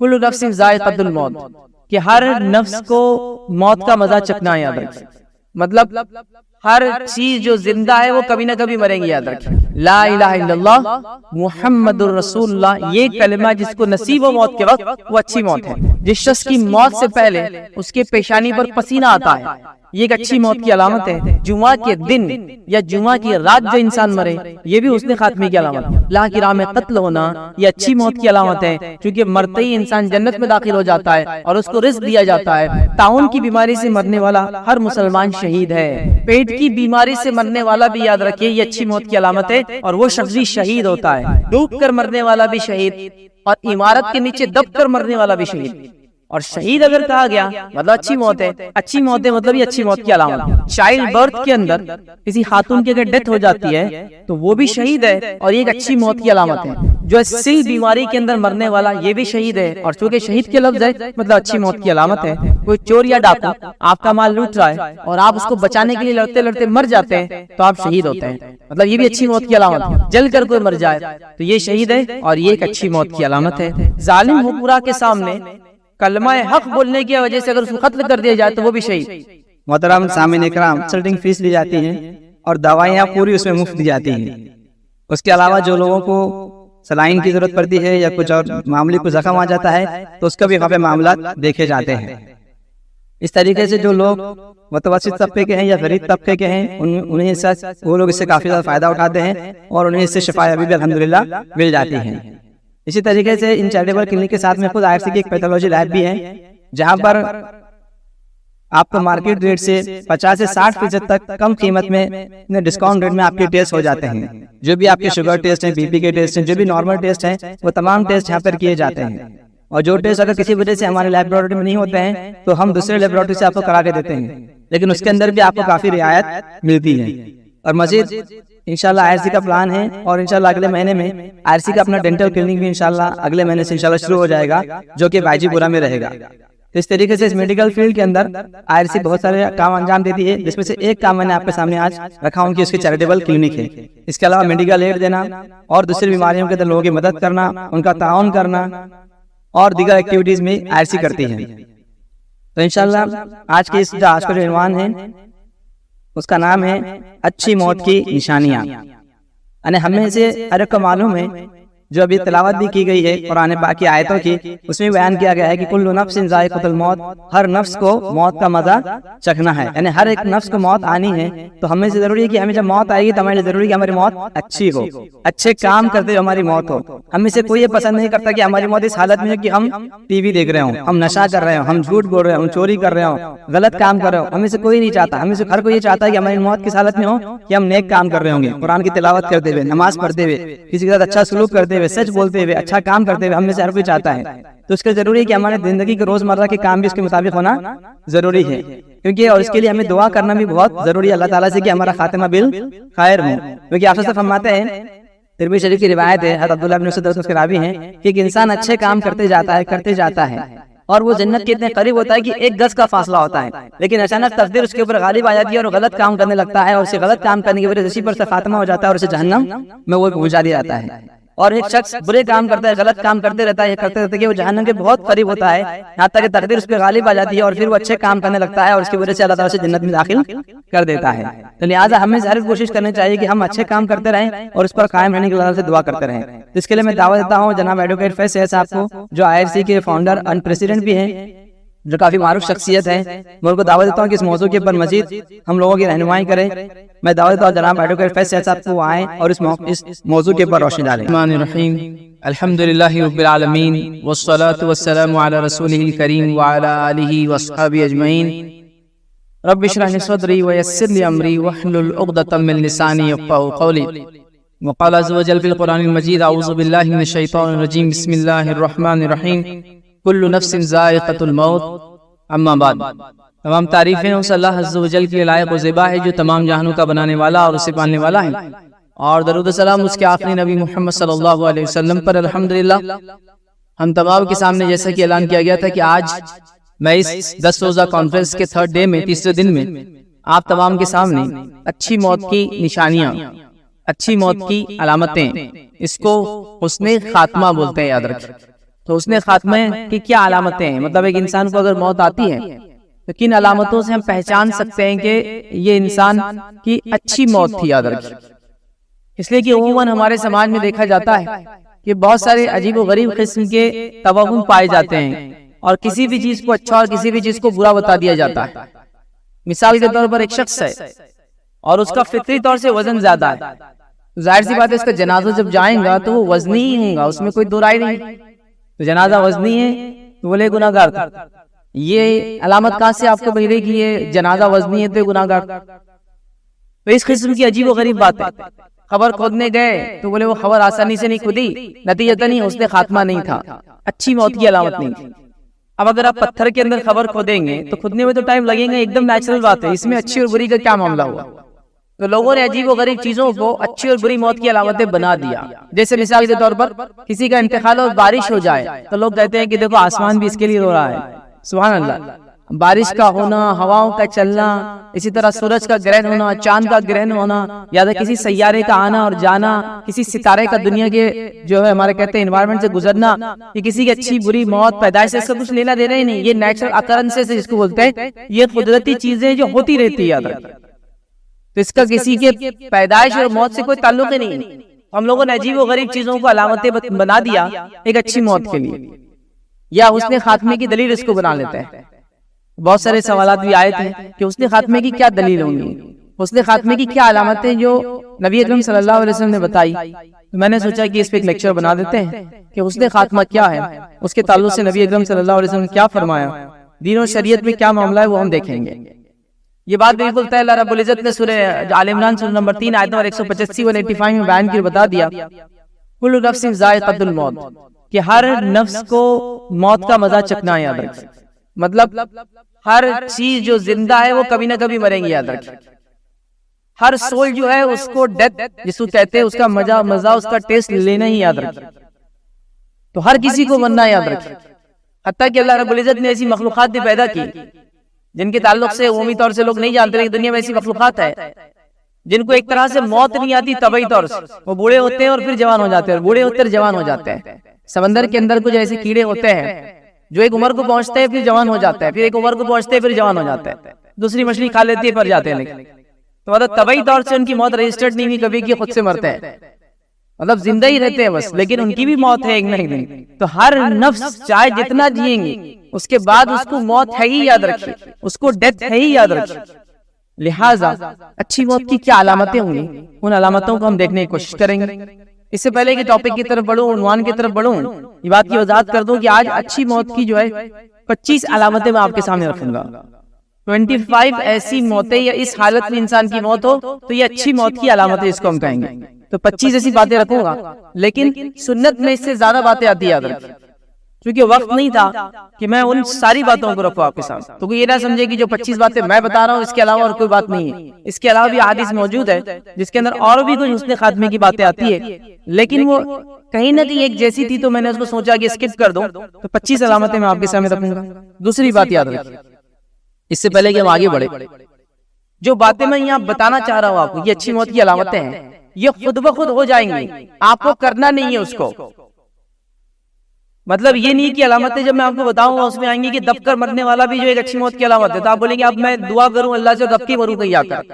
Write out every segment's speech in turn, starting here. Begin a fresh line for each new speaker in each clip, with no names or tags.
کل نفس ذائقۃ الموت، کہ ہر نفس کو موت کا مزہ چکھنا ہے، یاد رکھیں۔ مطلب ہر چیز جو زندہ ہے وہ کبھی نہ کبھی مرے گی، یاد رکھیں۔ لا الہ الا اللہ محمد الرسول اللہ، یہ کلمہ جس کو نصیب ہو موت کے وقت، وہ اچھی موت ہے۔ جس شخص کی موت سے پہلے اس کے پیشانی پر پسینہ آتا ہے، یہ ایک اچھی موت کی علامت ہے۔ جمعہ کے دن یا جمعہ کی رات جو انسان مرے، یہ بھی حسن خاتمے کی علامت ہے۔ اللہ کی راہ میں قتل ہونا یہ اچھی موت کی علامت ہے، کیونکہ مرتے ہی انسان جنت میں داخل ہو جاتا ہے اور اس کو رزق دیا جاتا ہے۔ طاعون کی بیماری سے مرنے والا ہر مسلمان شہید ہے۔ پیٹ کی بیماری سے مرنے والا بھی یاد رکھیے یہ اچھی موت کی علامت ہے، اور وہ شخص بھی شہید ہوتا ہے۔ ڈوب کر مرنے والا بھی شہید، اور عمارت کے نیچے دب کر مرنے والا بھی شہید۔ اور شہید اگر کہا گیا مطلب اچھی موت ہے، اچھی موت ہے مطلب یہ اچھی موت کی علامت ہے۔ چائلڈ برتھ کے اندر کسی خاتون کی اگر ڈیتھ ہو جاتی ہے تو وہ بھی شہید ہے، اور یہ ایک اچھی موت کی علامت ہے۔ جو سل بیماری کے اندر مرنے والا یہ بھی شہید ہے، اور چونکہ شہید کے لفظ ہے مطلب اچھی موت کی علامت ہے۔ کوئی چور یا ڈاکو آپ کا مال لوٹ رہا ہے اور آپ اس کو بچانے کے لیے لڑتے لڑتے مر جاتے ہیں تو آپ شہید ہوتے ہیں، مطلب یہ بھی اچھی موت کی علامت ہے۔ جل کر کوئی مر جائے تو یہ شہید ہے، اور یہ ایک اچھی موت کی علامت ہے۔ ظالم حکمراں کے سامنے کلمہ حق بولنے کی وجہ سے اگر اس کو قتل کر دیا جائے تو وہ بھی شہید۔
محترم سامعین اکرام، کنسلٹنگ فیس لی جاتی ہیں اور دوائیاں پوری اس میں مفت دی جاتی ہیں۔ اس کے علاوہ جو لوگوں کو سلائن کی ضرورت پڑتی ہے یا کچھ اور معمولی کو زخم آ جاتا ہے تو اس کا بھی وہاں پہ معاملات دیکھے جاتے ہیں۔ اس طریقے سے جو لوگ متوسط طبقے کے ہیں یا غریب طبقے کے ہیں وہ لوگ اس سے کافی زیادہ فائدہ اٹھاتے ہیں، اور انہیں اس سے شفا یابی بھی الحمدللہ مل جاتی ہے۔ اسی طریقے سے ان چیریٹیبل کلینک کے ساتھ میں خود IRC کی ایک پیتھولوجی لیب بھی ہے، جہاں پر آپ کو مارکیٹ ریٹ سے 50 سے 60% تک کم قیمت میں ڈسکاؤنٹ ریٹ میں آپ کے ٹیسٹ ہو جاتے ہیں۔ جو بھی آپ کے شوگر ٹیسٹ ہیں، BP کے ٹیسٹ ہیں، جو بھی نارمل ٹیسٹ ہیں، وہ تمام ٹیسٹ یہاں پر کیے جاتے ہیں۔ اور جو ٹیسٹ اگر کسی وجہ سے ہمارے لیبارٹری میں نہیں ہوتے ہیں تو ہم دوسرے لیبارٹری سے آپ کو کرا کے دیتے ہیں، لیکن اس کے اندر بھی آپ کو کافی رعایت ملتی ہے۔ اور مزید انشاءاللہ IRC کا پلان ہے، اور انشاءاللہ اگلے مہینے میں IRC کا اپنا ڈینٹل کلینک بھی انشاءاللہ اگلے مہینے سے انشاءاللہ شروع ہو جائے گا، جو کہ بائی جی پورہ میں رہے گا۔ اس طریقے سے اس میڈیکل فیلڈ کے اندر IRC بہت سارے کام انجام دیتی ہے، جس میں سے ایک کام میں نے آپ کے سامنے آج رکھا ہوں کہ اس کی چیریٹیبل کلینک ہے۔ اس کے علاوہ میڈیکل ایڈ دینا اور دوسری بیماریوں کے اندر لوگوں کی مدد کرنا، ان کا تعاون کرنا اور دیگر ایکٹیویٹیز میں IRC کرتی ہے۔ تو انشاءاللہ آج کی آج کا جو عنوان ہے اس کا نام ہے اچھی موت کی نشانیاں۔ یعنی ہمیں سے ہر ایک کو معلوم ہے، جو ابھی تلاوت بھی کی گئی ہے قرآن پاک کی آیتوں کی، اس میں بیان کیا گیا ہے کہ کل نفس ذائقۃ الموت، ہر نفس کو موت کا مزہ چکھنا ہے، یعنی ہر ایک نفس کو موت آنی ہے۔ تو ہمیں سے ضروری ہے کہ ہمیں جب موت آئے گی تو ہمارے لیے ضروری ہے کہ ہماری موت اچھی ہو، اچھے کام کرتے ہوئے ہماری موت ہو۔ ہمیں سے کوئی یہ پسند نہیں کرتا کہ ہماری موت اس حالت میں ہے کہ ہم ٹی وی دیکھ رہے ہوں، ہم نشہ کر رہے ہوں، ہم جھوٹ بول رہے ہوں، ہم چوری کر رہے ہوں، غلط کام کر رہے ہوں۔ ہمیں سے کوئی نہیں چاہتا، ہمیں سے ہر کوئی یہ چاہتا ہے کہ ہماری موت کس حالت میں ہو کہ ہم نیک کام کر رہے ہوں گے، قرآن کی تلاوت کرتے ہوئے، نماز پڑھتے ہوئے، کسی کے ساتھ اچھا سلوک کرتے ہوئے، سچ بولتے ہوئے، اچھا کام کرتے ہوئے، ہم میں سے ہر کوئی چاہتا ہے۔ تو اس کے ضروری ہے کہ ہمارے زندگی کے روزمرہ کے کام بھی اس کے مطابق ہونا ضروری ہے، کیونکہ اور اس کے لیے ہمیں دعا کرنا بھی بہت ضروری ہے اللہ تعالیٰ سے کہ ہمارا خاتمہ بالخیر ہو۔ کیونکہ آپ سے فرماتے ہیں، ترمذی شریف کی روایت ہے، حضرت عبداللہ بن مسعود کے راوی ہیں کہ ایک انسان اچھے کام کرتے جاتا ہے اور وہ جنت کے اتنے قریب ہوتا ہے کہ 1 گز کا فاصلہ ہوتا ہے، لیکن اچانک تقدیر اس کے اوپر غالب آ جاتی ہے اور غلط کام کرنے لگتا ہے، اور اسے غلط کام کرنے کی وجہ سے اسی پر سے خاتمہ ہو جاتا ہے اور اسے جہنم میں وہ پہنچا دیا جاتا ہے۔ اور ایک شخص برے کام کرتا ہے، غلط کام کرتے رہتا ہے کہ وہ جہنم کے بہت قریب ہوتا ہے، یہاں تک کہ تقدیر اس پہ غالب آ جاتی ہے اور پھر وہ اچھے کام کرنے لگتا ہے اور اس کی وجہ سے اللہ تعالیٰ سے جنت میں داخل کر دیتا ہے۔ تو لہٰذا ہمیں ضرور کوشش کرنی چاہیے کہ ہم اچھے کام کرتے رہیں اور اس پر قائم رہنے کے لیے اللہ سے دعا کرتے رہیں۔ اس کے لیے میں دعوت دیتا ہوں جناب ایڈوکیٹ فیض سید صاحب کو، جو IRC کے فاؤنڈر اینڈ پریزیڈنٹ بھی ہیں، جو کافی معروف شخصیت ہے، میں ان کو دعوت دیتا ہوں کہ اس موضوع کے اوپر مزید ہم لوگوں کی رہنمائی کریں۔ میں دعوت دیتا ہوں جناب ایڈوکیٹ فیض سید صاحب کو آئیں اور اس موضوع کے اوپر روشنی ڈالیں۔
الرحمن الرحیم، الحمدللہ رب العالمین، والصلاة والسلام علی رسولہ الکریم وعلی آلہ واصحابہ اجمعین۔ رب اشرح لی صدری ویسر لی امری واحلل عقدۃ من لسانی یفقہوا قولی۔ وقال عز وجل فی القرآن المجید، اعوذ باللہ من الشیطان الرجیم، بسم اللہ الرحمن الرحیم، کل نفس ذائقۃ الموت، اما بعد۔ تمام تعریفیں اس اللہ عز و جل کی لائق و زیبا ہے جو تمام جہانوں کا بنانے والا اور اسے پالنے والا ہے، اور درود و سلام اس کے آخری نبی محمد صلی اللہ علیہ وسلم پر۔ الحمدللہ ہم تمام کے سامنے جیسا کہ اعلان کیا گیا تھا کہ آج میں اس 10 روزہ کانفرنس کے 3rd ڈے میں، تیسرے دن میں آپ تمام کے سامنے اچھی موت کی نشانیاں، اچھی موت کی علامتیں، اس کو حسن خاتمہ بولتے ہیں، یاد رکھیں۔ تو حسن خاتمے کی کیا علامتیں ہیں؟ مطلب ایک انسان کو اگر موت آتی ہے تو کن علامتوں سے ہم پہچان سکتے ہیں کہ یہ انسان کی اچھی موت تھی؟ یاد رکھیے، اس لیے کہ عموماً ہمارے سماج میں دیکھا جاتا ہے کہ بہت سارے عجیب و غریب قسم کے توہم پائے جاتے ہیں اور کسی بھی چیز کو اچھا اور کسی بھی چیز کو برا بتا دیا جاتا ہے۔ مثال کے طور پر ایک شخص ہے اور اس کا فطری طور سے وزن زیادہ ہے، ظاہر سی بات ہے اس کا جنازہ جب جائیں گا تو وہ وزنی ہی ہوگا، اس میں کوئی دو رائے نہیں۔ تو جنازہ وزنی ہے تو بولے گناہ گار تھا۔ یہ علامت کہاں سے آپ کو ملے کہ یہ جنازہ وزنی ہے تو گناہ گار؟ تو اس قسم کی عجیب و غریب بات ہے۔ خبر کھودنے گئے تو بولے وہ خبر آسانی سے نہیں کھودی، نتیجتاً ہی حسن خاتمہ نہیں تھا، اچھی موت کی علامت نہیں تھی۔ اب اگر آپ پتھر کے اندر خبر کھودیں گے تو کھودنے میں تو ٹائم لگے گا، ایک دم نیچرل بات ہے، اس میں اچھی اور بری کا کیا معاملہ ہوا؟ تو لوگوں نے عجیب و غریب چیزوں کو اچھی اور بری موت کی علامتیں بنا دیا۔ جیسے مثال کے طور پر کسی کا انتقال اور بارش ہو جائے تو لوگ کہتے ہیں کہ دیکھو آسمان بھی اس کے لیے رو رہا ہے۔ سبحان اللہ، بارش کا ہونا، ہواؤں کا چلنا، اسی طرح سورج کا گرہن ہونا، چاند کا گرہن ہونا، یا کسی سیارے کا آنا اور جانا، کسی ستارے کا دنیا کے جو ہے ہمارے کہتے ہیں انوائرمنٹ سے گزرنا، یہ کسی کی اچھی بری موت پیدائش سے اس کا کچھ لینا دینا ہی نہیں، یہ نیچرل اکرنسز جس کو بولتے ہیں، یہ قدرتی چیزیں جو ہوتی رہتی ہے۔ یاد رکھیں، تو اس کا کسی کے پیدائش اور موت سے کوئی تعلق ہی نہیں۔ ہم لوگوں نے عجیب و غریب چیزوں کو علامتیں بنا دیا ایک اچھی موت کے لیے، یا حسن خاتمے کی دلیل اس کو بنا لیتے ہیں۔ بہت سارے سوالات بھی آئے تھے کہ حسن خاتمے کی کیا دلیل ہوں گی، حسن خاتمے کی کیا علامتیں جو نبی اکرم صلی اللہ علیہ وسلم نے بتائی۔ تو میں نے سوچا کہ اس پہ ایک لیکچر بنا دیتے ہیں کہ حسن خاتمہ کیا ہے، اس کے تعلق سے نبی اکرم صلی اللہ علیہ وسلم نے کیا فرمایا، دین و شریعت میں کیا معاملہ ہے، وہ ہم دیکھیں گے۔ یہ بات بالکل طے اللہ رب العزت نے سورہ آل عمران سورہ نمبر 3 آیت نمبر 185 و 185 میں بیان کر بتا دیا، کل نفس ذائقۃ الموت، کہ ہر نفس کو موت کا مزہ چکھنا ہے۔ یاد رکھیں، مطلب ہر چیز جو زندہ ہے وہ کبھی نہ کبھی مریں گی۔ یاد رکھیں، ہر سول جو ہے اس کو ڈیتھ جس کو کہتے ہیں، اس کا مزہ اس کا ٹیسٹ لینا ہی۔ یاد رکھیں، تو ہر کسی کو مرنا ہے۔ یاد رکھیں، حتیٰ کہ اللہ رب العزت نے ایسی مخلوقات بھی پیدا کی جن کے تعلق سے عمومی طور سے لوگ نہیں جانتے، لیکن دنیا میں ایسی مخلوقات ہے جن کو ایک طرح سے موت نہیں آتی طبعی طور سے، وہ بوڑھے ہوتے ہیں اور پھر جوان ہو جاتے ہیں، اور بوڑھے ہوتے ہیں جوان ہو جاتے ہیں۔ سمندر کے اندر کچھ ایسے کیڑے ہوتے ہیں جو ایک عمر کو پہنچتے ہیں پھر جوان ہو جاتے ہیں، پھر ایک عمر کو پہنچتے ہیں پھر جوان ہو جاتے ہیں، دوسری مچھلی کھا لیتی ہے پر جاتے ہیں، لیکن تو مطلب طبعی طور سے ان کی موت رجسٹرڈ نہیں ہوئی کبھی کہ خود سے مرتے ہیں، مطلب زندہ ہی رہتے ہیں بس، لیکن ان کی بھی موت ہے ایک نہ ایک دن۔ تو ہر نفس چاہے جتنا جئیں گے اس کے بعد اس کو موت ہے ہی۔ یاد رکھیے، اس کو ڈیتھ ہے ہی۔ یاد رکھیے، لہٰذا اچھی موت کی کیا علامتیں ہوں گی، ان علامتوں کو ہم دیکھنے کی کوشش کریں گے۔ اس سے پہلے کہ ٹاپک کی طرف بڑھوں، عنوان کی طرف بڑھوں، یہ بات کی وضاحت کر دوں کہ آج اچھی موت کی جو ہے 25 علامتیں میں آپ کے سامنے رکھوں گا۔ 25 ایسی موتیں یا اس حالت میں انسان کی موت ہو تو یہ اچھی موت کی علامتیں اس کو ہم کہیں گے۔ تو 25 ایسی باتیں رکھوں گا، لیکن سنت میں اس سے زیادہ باتیں آتی ہے۔ یاد رکھیں، کیونکہ وقت نہیں تھا کہ میں ان ساری باتوں کو رکھوں آپ کے ساتھ، تو کوئی یہ نہ سمجھے کہ جو 25 باتیں میں بتا رہا ہوں اس کے علاوہ اور کوئی بات نہیں ہے۔ اس کے علاوہ بھی حدیث موجود ہے جس کے اندر اور بھی کچھ حسن خاتمے کی باتیں آتی ہے، لیکن وہ کہیں نہ کہیں ایک جیسی تھی تو میں نے اس کو سوچا کہ اسکپ کر دوں۔ تو 25 علامتیں میں آپ کے سامنے رکھوں گا۔ دوسری بات یاد رکھیں، اس سے پہلے کہ ہم آگے بڑھے، جو باتیں میں یہاں بتانا چاہ رہا ہوں آپ کو، یہ اچھی موت کی علامتیں ہیں، یہ خود بخود ہو جائیں گی، آپ کو کرنا نہیں ہے اس کو۔ مطلب یہ نہیں کہ علامتیں جب میں آپ کو بتاؤں گا اس میں آئیں گی کہ دب کر مرنے والا بھی جو ایک اچھی موت کی علامت ہے، تو آپ بولیں گے اب میں دعا کروں اللہ سے دب کے مروں کہیں آ کر،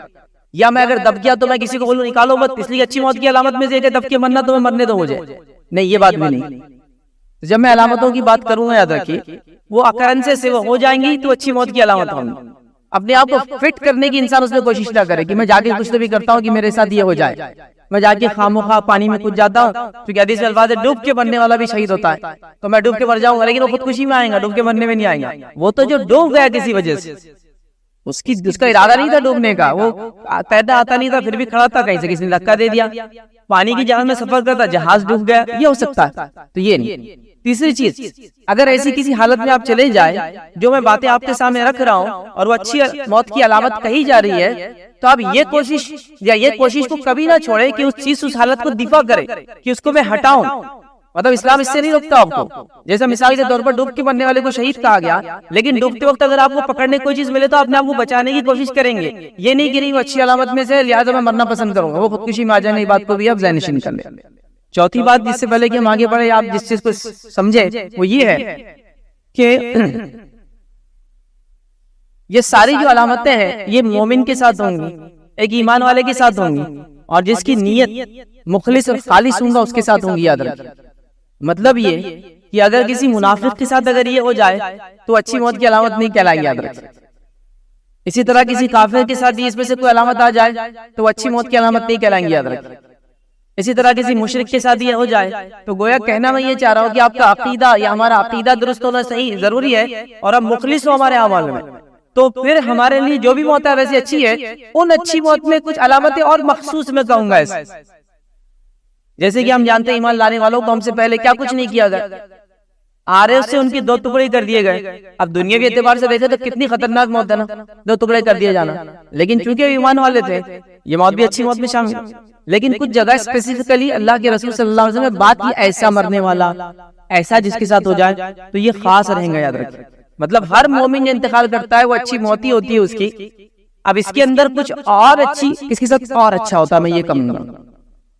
یا میں اگر دب گیا تو میں کسی کو بولوں نکالو مت، اس لیے اچھی موت کی علامت میں سے ایک ہے دب کے مرنا، تو میں مرنے دو مجھے، نہیں، یہ بات بھی نہیں۔ جب میں علامتوں کی بات کروں گا، یاد رکھیے وہ اکرنسز سے وہ ہو جائیں گی تو اچھی موت کی علامت ہوں گی۔ اپنے آپ کو فٹ کرنے کی انسان اس میں کوشش نہ کرے کہ میں جا کے کچھ تو بھی کرتا ہوں کہ میرے ساتھ یہ ہو جائے، میں جا کے خاموخواہ پانی میں کود جاتا ہوں، کیونکہ حدیث میں الفاظ ہے ڈوب کے مرنے والا بھی شہید ہوتا ہے، تو میں ڈوب کے مر جاؤں گا، لیکن وہ خودکشی میں آئے گا، ڈوب کے مرنے میں نہیں آئے گا۔ وہ تو جو ڈوب گیا کسی وجہ سے، اس کا ارادہ نہیں تھا ڈوبنے کا، وہ تیرنا آتا نہیں تھا پھر بھی کھڑا تھا، کہیں سے کسی نے دھکا دے دیا، پانی کی جہاز میں سفر کرتا جہاز ڈوب گیا، یہ ہو سکتا ہے، تو یہ نہیں۔ تیسری چیز، اگر ایسی کسی حالت میں آپ چلے جائیں جو میں باتیں آپ کے سامنے رکھ رہا ہوں اور وہ اچھی موت کی علامت کہی جا رہی ہے، تو آپ یہ کوشش کو کبھی نہ چھوڑے کہ اس چیز اس حالت کو دفاع کرے کہ اس کو میں ہٹاؤں۔ مطلب اسلام اس سے نہیں روکتا آپ کو، جیسا مثال کے طور پر ڈوب کے مرنے والے کو شہید کہا گیا، لیکن ڈوبتے وقت اگر آپ کو پکڑنے کوئی چیز ملے تو اپنے آپ کو بچانے کی کوشش کریں گے، یہ نہیں کہ نہیں وہ اچھی علامت میں سے لہٰذا میں مرنا پسند کروں گا، وہ خودکشی میں آ جانے کی بات کو بھی آپ ذہن نشین کر لیں۔ چوتھی بات جس سے پہلے کہ ہم آگے بڑھے آپ جس چیز کو سمجھے وہ یہ ہے کہ یہ ساری جو علامتیں ہیں یہ مومن کے ساتھ ہوں گی، ایک ایمان والے کے ساتھ ہوں گی، اور جس کی نیت مخلص اور خالص ہوں گا اس کے ساتھ ہوں گی، یاد رکھیں۔ مطلب یہ کہ اگر کسی منافق کے ساتھ اگر یہ ہو جائے تو اچھی موت کی علامت نہیں کہلائے گی، یاد رکھیں۔ اسی طرح کسی کافر کے ساتھ اس میں سے کوئی علامت آ جائے تو اچھی موت کی علامت نہیں کہلائیں گے، یاد رکھیں۔ اسی طرح کسی مشرک کے ساتھ یہ ہو جائے تو گویا کہنا میں یہ چاہ رہا ہوں کہ آپ کا عقیدہ یا ہمارا عقیدہ درست ہونا صحیح ضروری ہے اور ہم مخلص ہو ہمارے اعمال میں، تو پھر ہمارے لیے جو بھی موت ہے ویسے اچھی ہے۔ ان اچھی موت میں کچھ علامتیں اور مخصوص میں کہوں گا ایسے، جیسے کہ ہم جانتے ہیں ایمان لانے والوں کو ہم سے پہلے کیا کچھ نہیں کیا گیا، آرے سے ان کی 2 ٹکڑے کر دیے گئے۔ اب دنیاوی اعتبار سے دیکھیں تو کتنی خطرناک موت ہے نا، 2 ٹکڑے کر دیے جانا، لیکن چونکہ ایمان والے تھے یہ موت بھی اچھی موت میں شامل ہے۔ لیکن کچھ جگہ اسپیسیفکلی اللہ کے رسول صلی اللہ علیہ وسلم نے بات کی ایسا مرنے والا، ایسا جس کے ساتھ ہو جائے تو یہ خاص رہیں گا، یاد رکھیں۔ مطلب ہر مومن جو انتقال کرتا ہے وہ اچھی موت ہی ہوتی ہے اس کی۔ اب اس کے اندر کچھ اور اچھی کس کے ساتھ اور اچھا ہوتا ہے میں یہ کم کروں گا،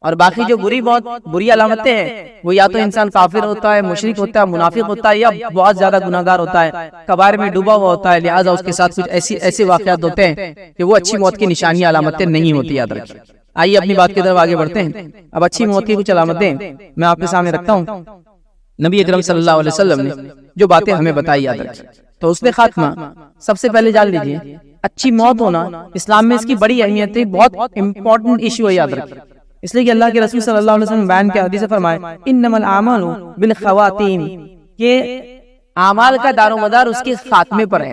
اور باقی جو بری موت بری علامتیں ہیں وہ یا تو انسان کافر ہوتا ہے، مشرک ہوتا ہے، منافق ہوتا ہے، یا بہت زیادہ گناہگار ہوتا ہے، کبائر میں ڈوبا ہوا ہوتا ہے، لہٰذا اس کے ساتھ کچھ ایسے واقعات ہوتے ہیں کہ وہ اچھی موت کی نشانیاں علامتیں نہیں ہوتی، یاد رکھیں۔ آئیے اپنی بات کی طرف آگے بڑھتے ہیں۔ اب اچھی موت کی کچھ علامتیں میں آپ کے سامنے رکھتا ہوں۔ نبی اکرم صلی اللہ علیہ وسلم نے جو باتیں ہمیں بتائی، یاد رکھیں۔ تو اس نے خاتمہ سب سے پہلے جان لیجئے، اچھی موت ہونا اسلام میں اس کی بڑی اہمیت ہے، بہت امپورٹنٹ ایشو ہے، یاد رکھیں۔ اس لیے کہ اللہ کے رسول صلی اللہ علیہ وسلم بیان کے حدیث سے فرمائے انما الاعمال بالخواتیم، کہ اعمال کا دار و مدار اس کے خاتمے پر ہے،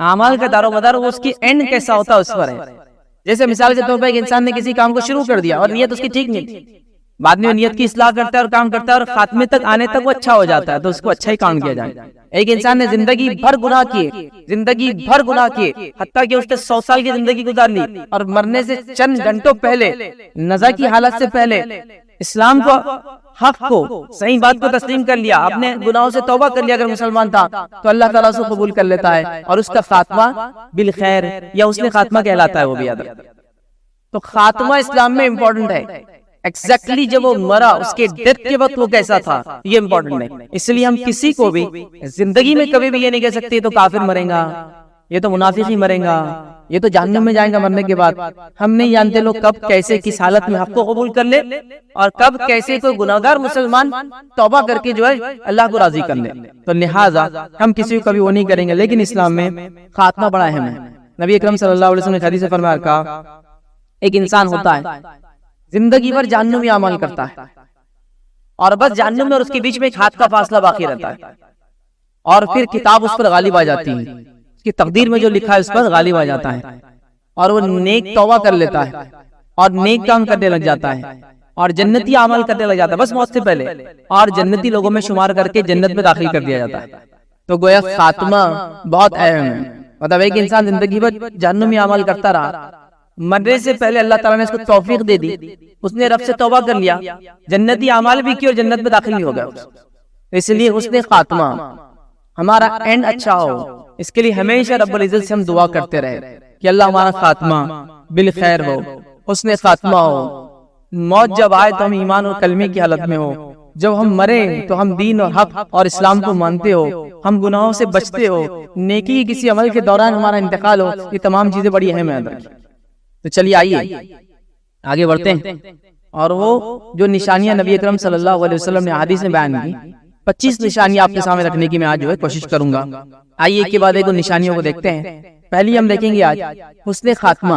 اعمال کا دار و مدار وہ اس کی اینڈ کیسا ہوتا ہے اس پر ہے۔ جیسے مثال کے طور پر ایک انسان نے کسی کام کو شروع کر دیا اور نیت اس کی ٹھیک نہیں تھی، بعد میں نیت کی اصلاح کرتا ہے اور کام کرتا ہے اور خاتمے تک آنے تک وہ اچھا ہو جاتا ہے، تو اس کو اچھا ہی کام کیا جائے۔ ایک انسان نے زندگی بھر گناہ کیے، حتیٰ کہ اس نے 100 سال کی زندگی گزار لی، اور مرنے سے چند گھنٹوں پہلے نزا کی حالت سے پہلے اسلام کو، حق کو، صحیح بات کو تسلیم کر لیا، اپنے گناہوں سے توبہ کر لیا، اگر مسلمان تھا تو اللہ تعالیٰ اسے قبول کر لیتا ہے اور اس کا خاتمہ بالخیر یا اس نے خاتمہ کہلاتا ہے، وہ بھی یاد رکھیں۔ تو خاتمہ اسلام میں امپورٹنٹ ہے، ایگزیکٹلی جب وہ مرا اس کے ڈیتھ کے وقت وہ کیسا تھا یہ امپورٹنٹ ہے۔ اس لیے ہم کسی کو بھی زندگی میں کبھی بھی یہ نہیں کہہ سکتے تو کافر مرے گا، یہ تو منافق ہی مرے گا، یہ تو جہنم میں جائے گا مرنے کے بعد۔ ہم نہیں جانتے لوگ کب کیسے کس حالت میں حق کو قبول کر لے اور کب کیسے کوئی گناہگار مسلمان توبہ کر کے جو ہے اللہ کو راضی کر لے، تو لہٰذا ہم کسی کو کبھی وہ نہیں کریں گے۔ لیکن اسلام میں خاتمہ بڑا اہم ہے۔ نبی اکرم صلی اللہ علیہ وسلم نے حدیث سے فرمایا، کہا ایک انسان ہوتا ہے زندگی بھر جہنمی اعمال کرتا ہے، اور بس جہنم میں اور اس کے بیچ میں ایک ہاتھ کا فاصلہ باقی رہتا ہے، اور پھر کتاب اس پر غالب آ جاتی ہے، اس کی تقدیر میں جو لکھا ہے اس پر غالب آ جاتا ہے، اور وہ نیک توبہ کر لیتا ہے اور نیک کام کرنے لگ جاتا ہے اور جنتی عمل کرنے لگ جاتا ہے بس موت سے پہلے، اور جنتی لوگوں میں شمار کر کے جنت میں داخل کر دیا جاتا ہے۔ تو گویا خاتمہ بہت اہم ہے۔ مطلب ایک انسان زندگی بھر جہنمی عمل کرتا رہا، مرنے سے پہلے اللہ تعالیٰ نے اس کو توفیق دے دی، اس نے رب سے توبہ کر لیا، جنتی اعمال بھی کی اور جنت میں داخل بھی ہو گیا، اس لیے اس نے خاتمہ ہمارا اینڈ اچھا ہو، اس کے لیے ہمیشہ رب العزت سے ہم دعا کرتے رہے کہ اللہ ہمارا خاتمہ بالخیر ہو، اس نے خاتمہ ہو، موت جب آئے تو ہم ایمان اور کلمے کی حالت میں ہو، جب ہم مرے تو ہم دین اور حق اور اسلام کو مانتے ہو، ہم گناہوں سے بچتے ہو، نیکی کسی عمل کے دوران ہمارا انتقال ہو، یہ تمام چیزیں بڑی اہم ہیں۔ تو چلیے آئیے آگے بڑھتے ہیں، اور وہ جو نشانیاں نبی اکرم صلی اللہ علیہ وسلم نے حدیث میں بیان کی، 25 نشانیاں آپ کے سامنے رکھنے کی میں آج جو ہے کوشش کروں گا۔ آئیے ایک کے بعد ایک نشانیوں کو دیکھتے ہیں۔ پہلی ہم دیکھیں گے آج حسن خاتمہ،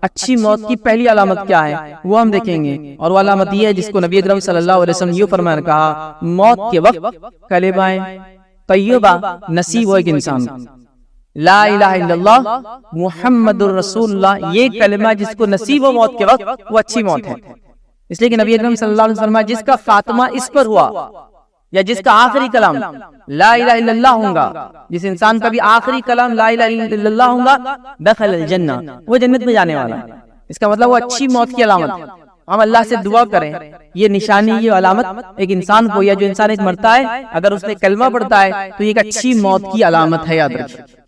اچھی موت کی پہلی علامت کیا ہے وہ ہم دیکھیں گے، اور وہ علامت یہ ہے جس کو نبی اکرم صلی اللہ علیہ وسلم یہ فرمایا، کہا موت کے وقت کلمہ طیبہ نصیب ہو ایک انسان، لا الہ الا اللہ محمد الرسول اللہ، یہ کلمہ جس کو نصیب ہو موت کے وقت وہ اچھی موت ہے۔ اس لیے کہ نبی اکرم صلی اللہ علیہ وسلم جس کا خاتمہ اس پر ہوا، یا جس کا آخری کلام لا الہ الا اللہ ہوگا، جس انسان کا بھی آخری کلام لا الہ الا اللہ ہوگا، دخل الجنہ، وہ جنت میں جانے والا ہے۔ اس کا مطلب وہ اچھی موت کی علامت۔ ہم اللہ سے دعا کریں یہ نشانی، یہ علامت ایک انسان کو، یا جو انسان ایک مرتا ہے اگر اس نے کلمہ پڑھتا ہے تو یہ ایک اچھی موت کی علامت ہے، یاد رکھیں۔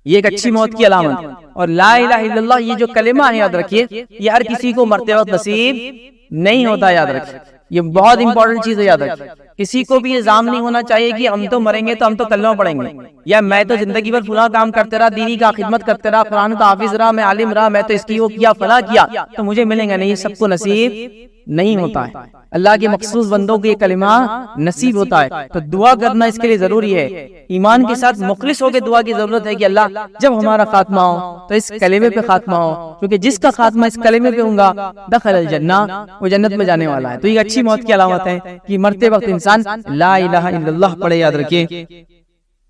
یہ ایک اچھی موت کی علامت. اور لا الہ الا اللہ یہ جو کلمہ ہے یاد رکھیے یہ ہر کسی کو مرتے وقت نصیب نہیں ہوتا. یاد رکھیے یہ بہت امپورٹنٹ چیز ہے. یاد رکھیے کسی کو بھی یہ الزام نہیں ہونا چاہیے کہ ہم تو مریں گے تو ہم تو کلمہ پڑھیں گے, یا میں تو زندگی بھر فلاں کام کرتے رہا, دینی کا خدمت کرتے رہا, قرآن کا حافظ رہا, میں عالم رہا, میں تو اس کی وہ کیا فلاں کیا تو مجھے ملیں گا. نہیں, یہ سب کو نصیب نہیں ہوتا ہے. اللہ کے مخصوص بندوں کو یہ کلمہ نصیب ہوتا ہے. تو دعا کرنا اس کے لیے ضروری ہے. ایمان کے ساتھ مخلص ہو کے دعا کی ضرورت ہے کہ اللہ جب ہمارا خاتمہ ہو تو اس کلمے پہ خاتمہ ہو, کیونکہ جس کا خاتمہ اس کلمے پہ ہوگا دخل الجنہ, وہ جنت میں جانے والا ہے. تو یہ اچھی موت کی علامت ہے کہ مرتے وقت انسان لا الہ الا اللہ پڑھے. یاد رکھیے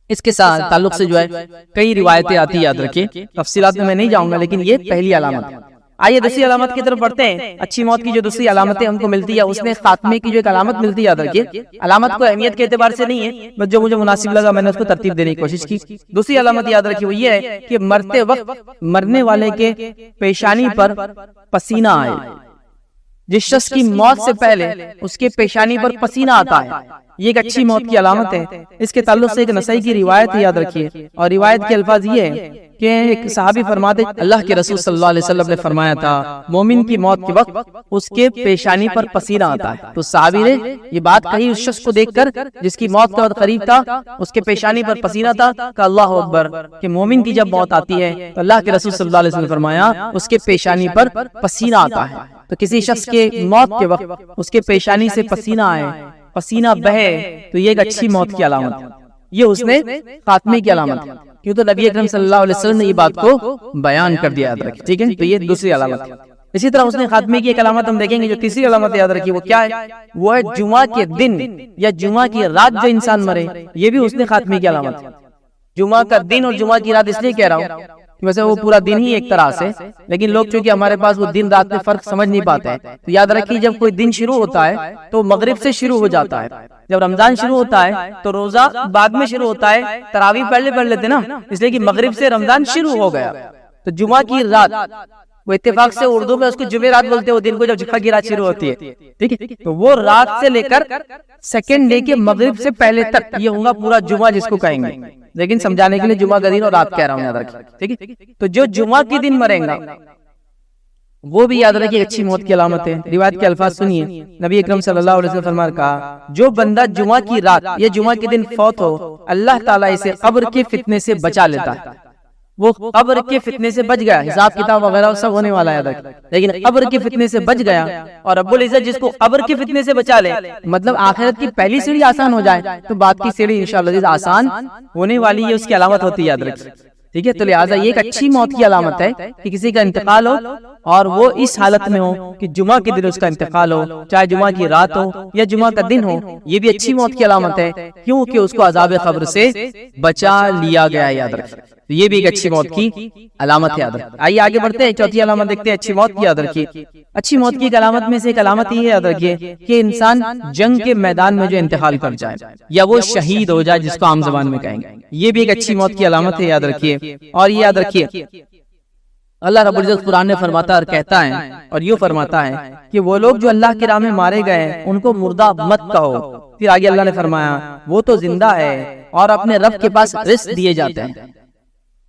اس کے ساتھ تعلق سے جو ہے کئی روایتیں آتی. یاد رکھیے تفصیلات میں نہیں جاؤں گا, لیکن یہ پہلی علامت ہے. آئیے دوسری علامت کی طرف بڑھتے ہیں. اچھی موت کی جو دوسری علامتیں ہم کو ملتی ہے اس میں خاتمے کی جو ایک علامت ملتی ہے. یاد رکھیے علامت کو اہمیت کے اعتبار سے نہیں ہے, بس جو مجھے مناسب لگا میں نے اس کو ترتیب دینے کی کوشش کی. دوسری علامت یاد رکھیے وہ یہ ہے کہ مرتے وقت مرنے والے کے پیشانی پر پسینہ آئے. جس شخص کی موت سے پہلے اس کے پیشانی پر پسینہ آتا ہے یہ ایک اچھی موت کی علامت ہے. اس کے تعلق سے ایک نسائی کی روایت ہے. یاد رکھیے اور روایت کے الفاظ یہ ہے کہ ایک صحابی فرماتے اللہ کے رسول صلی اللہ علیہ وسلم نے فرمایا تھا مومن کی موت کے وقت اس کے پیشانی پر پسینہ آتا ہے. تو صحابی نے یہ بات کہی اس شخص کو دیکھ کر جس کی موت کا وقت قریب تھا, اس کے پیشانی پر پسینہ تھا. کہ اللہ اکبر, کہ مومن کی جب موت آتی ہے تو اللہ کے رسول صلی اللہ علیہ وسلم نے فرمایا اس کے پیشانی پر پسینہ آتا ہے. تو کسی شخص کے موت کے وقت اس کے پیشانی سے پسینہ آئے, پسینہ بہے, تو یہ ایک اچھی موت کی علامت ہے. یہ اس نے خاتمے کی علامت ہے, کیوں تو نبی اکرم صلی اللہ علیہ وسلم نے یہ بات کو بیان کر دیا. یاد رکھیں ٹھیک ہے, تو یہ دوسری علامت ہے. اسی طرح اس نے خاتمے کی ایک علامت ہم دیکھیں گے. جو تیسری علامت یاد رکھیے وہ کیا ہے, وہ ہے جمعہ کے دن یا جمعہ کی رات جو انسان مرے, یہ بھی اس نے خاتمے کی علامت ہے. جمعہ کا دن اور جمعہ کی رات اس لیے کہہ رہا ہوں ویسے وہ پورا دن ہی ایک طرح سے, لیکن لوگ چونکہ ہمارے پاس وہ دن رات میں فرق سمجھ نہیں پاتے ہیں. تو یاد رکھیے جب کوئی دن شروع ہوتا ہے تو مغرب سے شروع ہو جاتا ہے. جب رمضان شروع ہوتا ہے تو روزہ بعد میں شروع ہوتا ہے, تراویح پہلے پڑھ لیتے نا, اس لیے کہ مغرب سے رمضان شروع ہو گیا. تو جمعہ کی رات وہ اتفاق سے اردو میں اس کو جمعرات بولتے ہیں, وہ دن کو جب جمعہ کی رات شروع ہوتی ہے. ٹھیک ہے, تو وہ رات سے لے کر سیکنڈ ڈے کے مغرب سے پہلے تک یہ ہوگا پورا جمعہ جس کو کہیں گے, لیکن سمجھانے کے لیے جمعہ کا دن اور رات کہہ رہا ہوں. یاد رکھیں ٹھیک ہے. تو جو جمعہ کی دن مریں گا وہ بھی یاد رکھیے اچھی موت کی علامت ہے. روایت کے الفاظ سنیے. نبی اکرم صلی اللہ علیہ وسلم فرمایا کہا جو بندہ جمعہ کی رات یا جمعہ کے دن فوت ہو اللہ تعالیٰ اسے قبر کے فتنے سے بچا لیتا ہے. وہ قبر کے فتنے سے بچ گیا, حساب کتاب وغیرہ سب ہونے والا ہے, لیکن قبر کے فتنے سے بچ گیا. اور رب العزت جس کو قبر کے فتنے سے بچا لے, مطلب آخرت کی پہلی سیڑھی آسان ہو جائے تو بعد کی سیڑھی انشاءاللہ آسان ہونے والی ہے, اس کی علامت ہوتی ہے. یاد رکھیں ٹھیک ہے. تو لہٰذا یہ ایک اچھی موت کی علامت ہے کہ کسی کا انتقال ہو اور وہ اس حالت میں ہو کہ جمعہ کے دن اس کا انتقال ہو, چاہے جمعہ کی رات ہو یا جمعہ کا دن ہو. یہ بھی اچھی موت کی علامت ہے کیونکہ اس کو عذاب قبر سے بچا لیا گیا. یاد رکھیں تو یہ بھی ایک اچھی موت کی علامت ہے. یاد رکھیں. آئیے آگے بڑھتے ہیں, چوتھی علامت دیکھتے ہیں اچھی موت کی. یاد رکھیے اچھی موت کی ایک علامت میں سے ایک علامت یہ یاد رکھیے کہ انسان جنگ کے میدان میں جو انتقال کر جائے یا وہ شہید ہو جائے, جس کو عام زبان میں کہیں گے, یہ بھی ایک اچھی موت کی علامت ہے. یاد رکھیے. اور یہ یاد رکھیے اللہ رب العزت قرآن میں فرماتا اور کہتا ہے اور یوں فرماتا ہے کہ وہ لوگ جو اللہ کی راہ میں مارے گئے ان کو مردہ مت کہو. پھر آگے اللہ نے فرمایا وہ تو زندہ ہے اور اپنے رب کے پاس رزق دیے جاتے ہیں.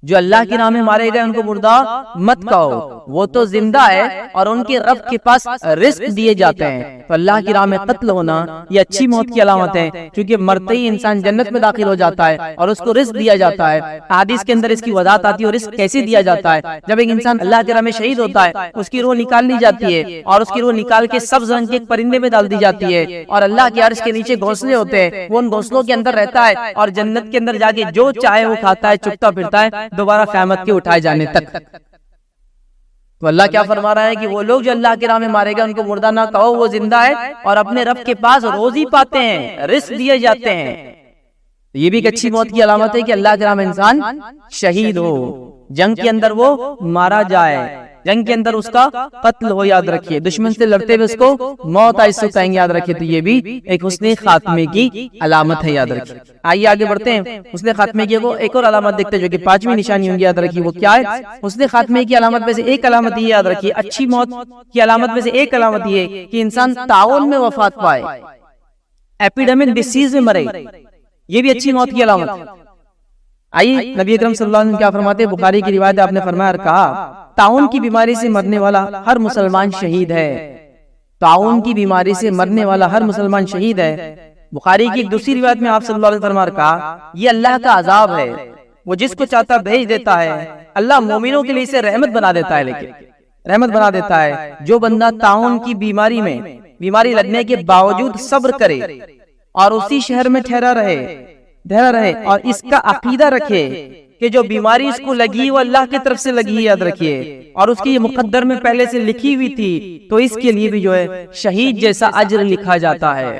جو اللہ کی راہ میں مارے گئے ان کو مردہ مت کہو, وہ تو زندہ ہے اور ان کے رب کے پاس رزق دیے جاتے ہیں. تو اللہ کی راہ میں قتل ہونا یہ اچھی موت کی علامت ہے, کیونکہ مرتے ہی انسان جنت میں داخل ہو جاتا ہے اور اس کو رزق دیا جاتا ہے. حدیث کے اندر اس کی وضاحت آتی ہے. اور رزق کیسے دیا جاتا ہے, جب ایک انسان اللہ کی راہ میں شہید ہوتا ہے اس کی روح نکال لی جاتی ہے اور اس کی روح نکال کے سبز رنگ کے ایک پرندے میں ڈال دی جاتی ہے, اور اللہ کے عرش کے نیچے گھونسلے ہوتے ہیں, وہ ان گھونسلوں کے اندر رہتا ہے اور جنت کے اندر جا کے جو چاہے وہ کھاتا ہے, چپتا پھرتا ہے دوبارہ قیامت کے اٹھائے جانے تک. تو اللہ کیا فرما رہا ہے کہ وہ لوگ جو اللہ کی راہ میں مارے گئے ان کو مردہ نہ کہو, وہ زندہ ہے اور اپنے رب کے پاس روزی پاتے ہیں, رزق دیے جاتے ہیں. یہ بھی ایک اچھی موت کی علامت ہے کہ اللہ کی راہ میں انسان شہید ہو, جنگ کے اندر وہ مارا جائے, جنگ کے اندر اس کا قتل ہو. یاد رکھیے دشمن سے لڑتے ہوئے اس کو موت آئے سے کہیں گے. یاد رکھیے تو یہ بھی ایک حسن خاتمے کی علامت ہے. یاد رکھیے. آئیے آگے بڑھتے ہیں. حسن خاتمے کی ایک اور علامت دیکھتے ہیں جو کہ پانچویں نشانی ہوں گی. یاد رکھیے وہ کیا ہے. حسن خاتمے کی علامت میں سے ایک علامت یہ یاد رکھیے, اچھی موت کی علامت میں سے ایک علامت یہ کہ انسان تعاون میں وفات پائے, ایپیڈیمک ڈیسیز میں مرے. یہ بھی اچھی موت کی علامت. آئیے نبی اکرم صلی اللہ علیہ وسلم کیا فرماتے ہیں؟ بخاری کی روایت آپ نے فرمایا اور کہا طاعون کی بیماری سے مرنے والا ہر مسلمان شہید ہے، طاعون کی بیماری سے مرنے والا ہر مسلمان شہید ہے۔ بخاری کی ایک دوسری روایت میں آپ صلی اللہ علیہ وسلم نے کہا یہ اللہ کا عذاب ہے، وہ جس کو چاہتا بھیج دیتا ہے، اللہ مومنوں کے لیے اسے رحمت بنا دیتا ہے، لیکن رحمت بنا دیتا ہے۔ جو بندہ طاعون کی بیماری لگنے کے باوجود صبر کرے اور اسی شہر میں ٹھہرا رہے اور اس کا عقیدہ رکھے کہ جو بیماری اس کو لگی وہ اللہ کی طرف سے لگی ہے، یاد رکھیے، اور اس کی یہ مقدر میں پہلے سے لکھی ہوئی تھی، تو اس کے لیے بھی جو ہے شہید جیسا اجر لکھا جاتا ہے۔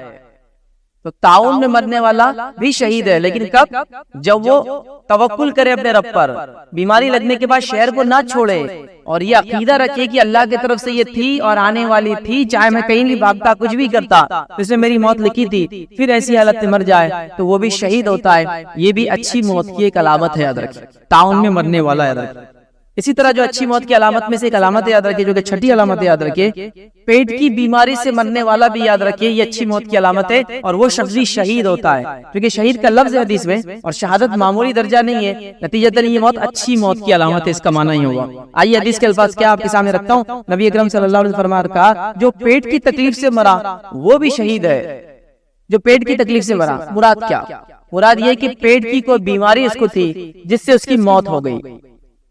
تو طاعون میں مرنے والا بھی شہید ہے، لیکن کب؟ جب وہ توکل کرے اپنے رب پر، بیماری لگنے کے بعد شہر کو نہ چھوڑے اور یہ عقیدہ رکھے کہ اللہ کی طرف سے یہ تھی اور آنے والی تھی، چاہے میں کہیں بھی بھاگتا کچھ بھی کرتا اس میں میری موت لکھی تھی، پھر ایسی حالت میں مر جائے تو وہ بھی شہید ہوتا ہے۔ یہ بھی اچھی موت کی ایک علامت ہے، یاد رکھیں، طاعون میں مرنے والا، یاد رکھیں۔ اسی طرح جو اچھی موت کی علامت میں سے ایک علامت یاد رکھیے، جو کہ چھٹی علامت یاد رکھیے، پیٹ کی بیماری سے مرنے والا بھی یاد رکھیے، یہ اچھی موت کی علامت ہے، اور وہ شخص بھی شہید ہوتا ہے، کیونکہ شہید کا لفظ ہے حدیث میں، اور شہادت معمولی درجہ نہیں ہے، نتیجتاً یہ موت اچھی موت کی علامت ہے، اس کا معنی ہی ہوگا۔ آئیے حدیث کے الفاظ کیا آپ کے سامنے رکھتا ہوں۔ نبی اکرم صلی اللہ علیہ وسلم نے کہا جو پیٹ کی تکلیف سے مرا وہ بھی شہید ہے۔ جو پیٹ کی تکلیف سے مرا، مراد کیا؟ مراد یہ کہ پیٹ کی کوئی بیماری اس کو تھی جس سے اس کی موت ہو گئی۔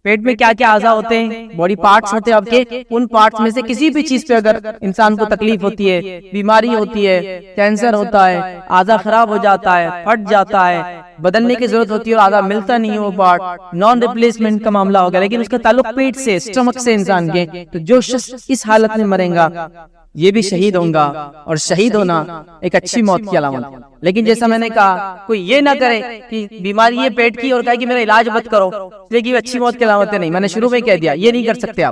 پیٹ میں کیا کیا اعضاء ہوتے ہیں؟ باڈی پارٹس ہوتے ہیں آپ کے، ان پارٹس میں سے کسی بھی چیز پہ اگر انسان کو تکلیف ہوتی ہے، بیماری ہوتی ہے، کینسر ہوتا ہے، اعضاء خراب ہو جاتا ہے، پھٹ جاتا ہے، بدلنے کی ضرورت ہوتی ہے اور اعضاء ملتا نہیں ہے، وہ پارٹ نان ریپلیسمنٹ کا معاملہ ہوگا، لیکن اس کا تعلق پیٹ سے، اسٹمک سے انسان کے، تو جو شخص اس حالت میں مرے گا یہ بھی شہید ہوگا، اور شہید ہونا ایک اچھی موت کی علامت ہے۔ لیکن جیسا میں نے کہا، کوئی یہ نہ کرے کہ بیماری ہے پیٹ کی اور کہے کہ میرا علاج مت کرو، لیکن یہ اچھی موت کی علامت ہے، نہیں، میں نے شروع میں کہہ دیا یہ نہیں کر سکتے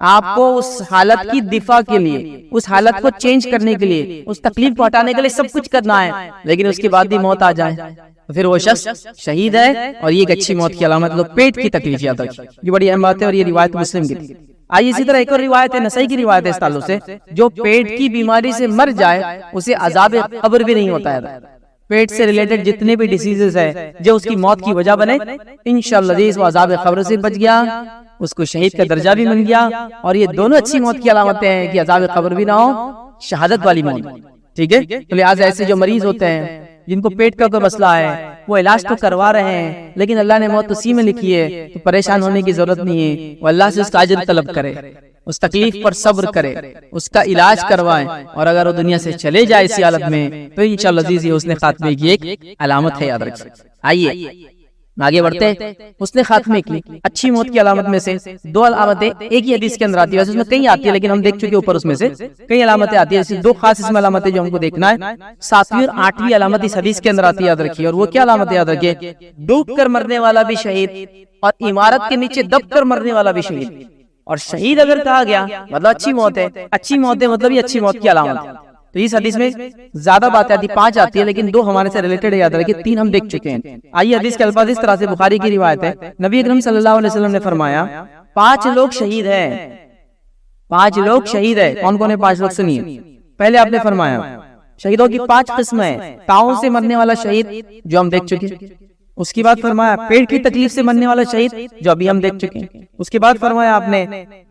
آپ کو اس حالت کی دفاع کے لیے، اس حالت کو چینج کرنے کے لیے، اس تکلیف کو ہٹانے کے لیے سب کچھ کرنا ہے، لیکن اس کے بعد بھی موت آ جائے تو پھر وہ شخص شہید ہے، اور یہ ایک اچھی موت کی علامت ہے۔ پیٹ کی تکلیف یاد رکھیں، یہ بڑی اہم بات ہے، اور یہ روایت مسلم کی تھی۔ آئیے اسی طرح ایک اور روایت ہے، نسائی کی روایت ہے اس تعلق سے، جو پیٹ کی بیماری سے مر جائے اسے عذاب قبر بھی نہیں ہوتا ہے۔ پیٹ سے ریلیٹڈ جتنے بھی ڈیزیزز ہیں جو اس کی موت کی وجہ بنے، انشاءاللہ وہ عذاب قبر سے بچ گیا، اس کو شہید کا درجہ بھی مل گیا، اور یہ دونوں اچھی موت کی علامتیں ہیں کہ عذاب قبر بھی نہ ہو، شہادت والی موت، ٹھیک ہے۔ تو لہٰذا ایسے جو مریض ہوتے ہیں جن کو پیٹ کا کوئی مسئلہ ہے، وہ علاج تو کروا رہے ہیں لیکن اللہ نے موت اسی میں لکھی ہے، تو پریشان ہونے کی ضرورت نہیں ہے، وہ اللہ سے اس کا اجر طلب کرے، اس تکلیف پر صبر کرے، اس کا علاج کروائے، اور اگر وہ دنیا سے چلے جائے اسی حالت میں تو انشاءاللہ عزیز یہ حسن خاتمے کی ایک علامت ہے، یاد رکھیں۔ آئیے آگے بڑھتے ہیں۔ حسن خاتمے کی اچھی موت کی علامت میں سے دو علامتیں ایک ہی حدیث کے اندر آتی ہے، ویسے اس میں کئی آتی ہے لیکن ہم دیکھ چکے اوپر، اس میں سے کئی علامتیں آتی ہیں، دو خاص اس میں علامتیں جو ہم کو دیکھنا ہے۔ 7ویں اور 8ویں علامت اس حدیث کے اندر آتی ہے، یاد رکھیے، اور وہ کیا علامت یاد رکھیے؟ ڈوب کر مرنے والا بھی شہید، اور عمارت کے نیچے دب کر مرنے والا بھی شہید۔ اور شہید اگر کہا گیا مطلب اچھی موت ہے، اچھی موت ہے مطلب یہ اچھی موت کی علامت ہے۔ تو اس حدیث میں زیادہ باتیں آتی، 5 آتی ہے لیکن 2 ہمارے سے ریلیٹڈ ہے، یاد رکھیے، 3 ہم دیکھ چکے ہیں۔ آئیے حدیث کے الفاظ اس طرح سے، بخاری کی روایت ہے، نبی اکرم صلی اللہ علیہ وسلم نے فرمایا 5 لوگ شہید ہیں، 5 لوگ شہید ہیں۔ کون کون ہے 5 لوگ؟ سنیے، پہلے آپ نے فرمایا شہیدوں کی 5 قسمیں ہیں، طاعون سے مرنے والا شہید جو ہم دیکھ چکے، اس کے بعد فرمایا پیٹ کی تکلیف سے مرنے والا شہید جو ابھی ہم دیکھ چکے ہیں، اس کے بعد فرمایا آپ نے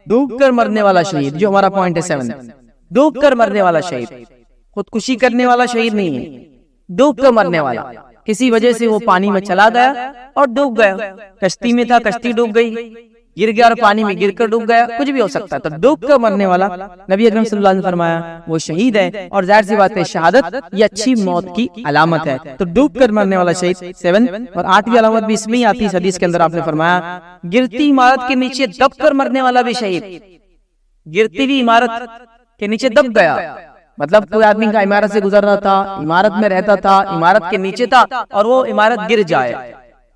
ڈوب کر مرنے والا شہید جو ہمارا پوائنٹ ہے 7، ڈوب کر مرنے والا شہید، خودکشی کرنے والا شہید نہیں ہے، ڈوب کر مرنے والا، کسی وجہ سے وہ پانی میں چلا گیا اور ڈوب گیا، کشتی میں تھا، کشتی ڈوب گئی، گر گیا اور پانی میں گر کر ڈوب گیا، کچھ بھی ہو سکتا ہے، تو ڈوب کر مرنے والا نبی اکرم صلی اللہ علیہ وسلم نے فرمایا وہ شہید ہے، اور ظاہر سی بات ہے شہادت یہ اچھی موت کی علامت ہے۔ تو ڈوب کر مرنے والا شہید 7، اور 8ویں علامت بھی اس میں ہی آتی ہے، حدیث کے اندر آپ نے فرمایا گرتی عمارت کے نیچے دب کر مرنے والا بھی شہید، گرتی ہوئی عمارت کے نیچے دب گیا، مطلب کوئی آدمی کا عمارت سے گزر رہا تھا، عمارت میں رہتا تھا، عمارت کے نیچے تھا، اور وہ عمارت گر جائے،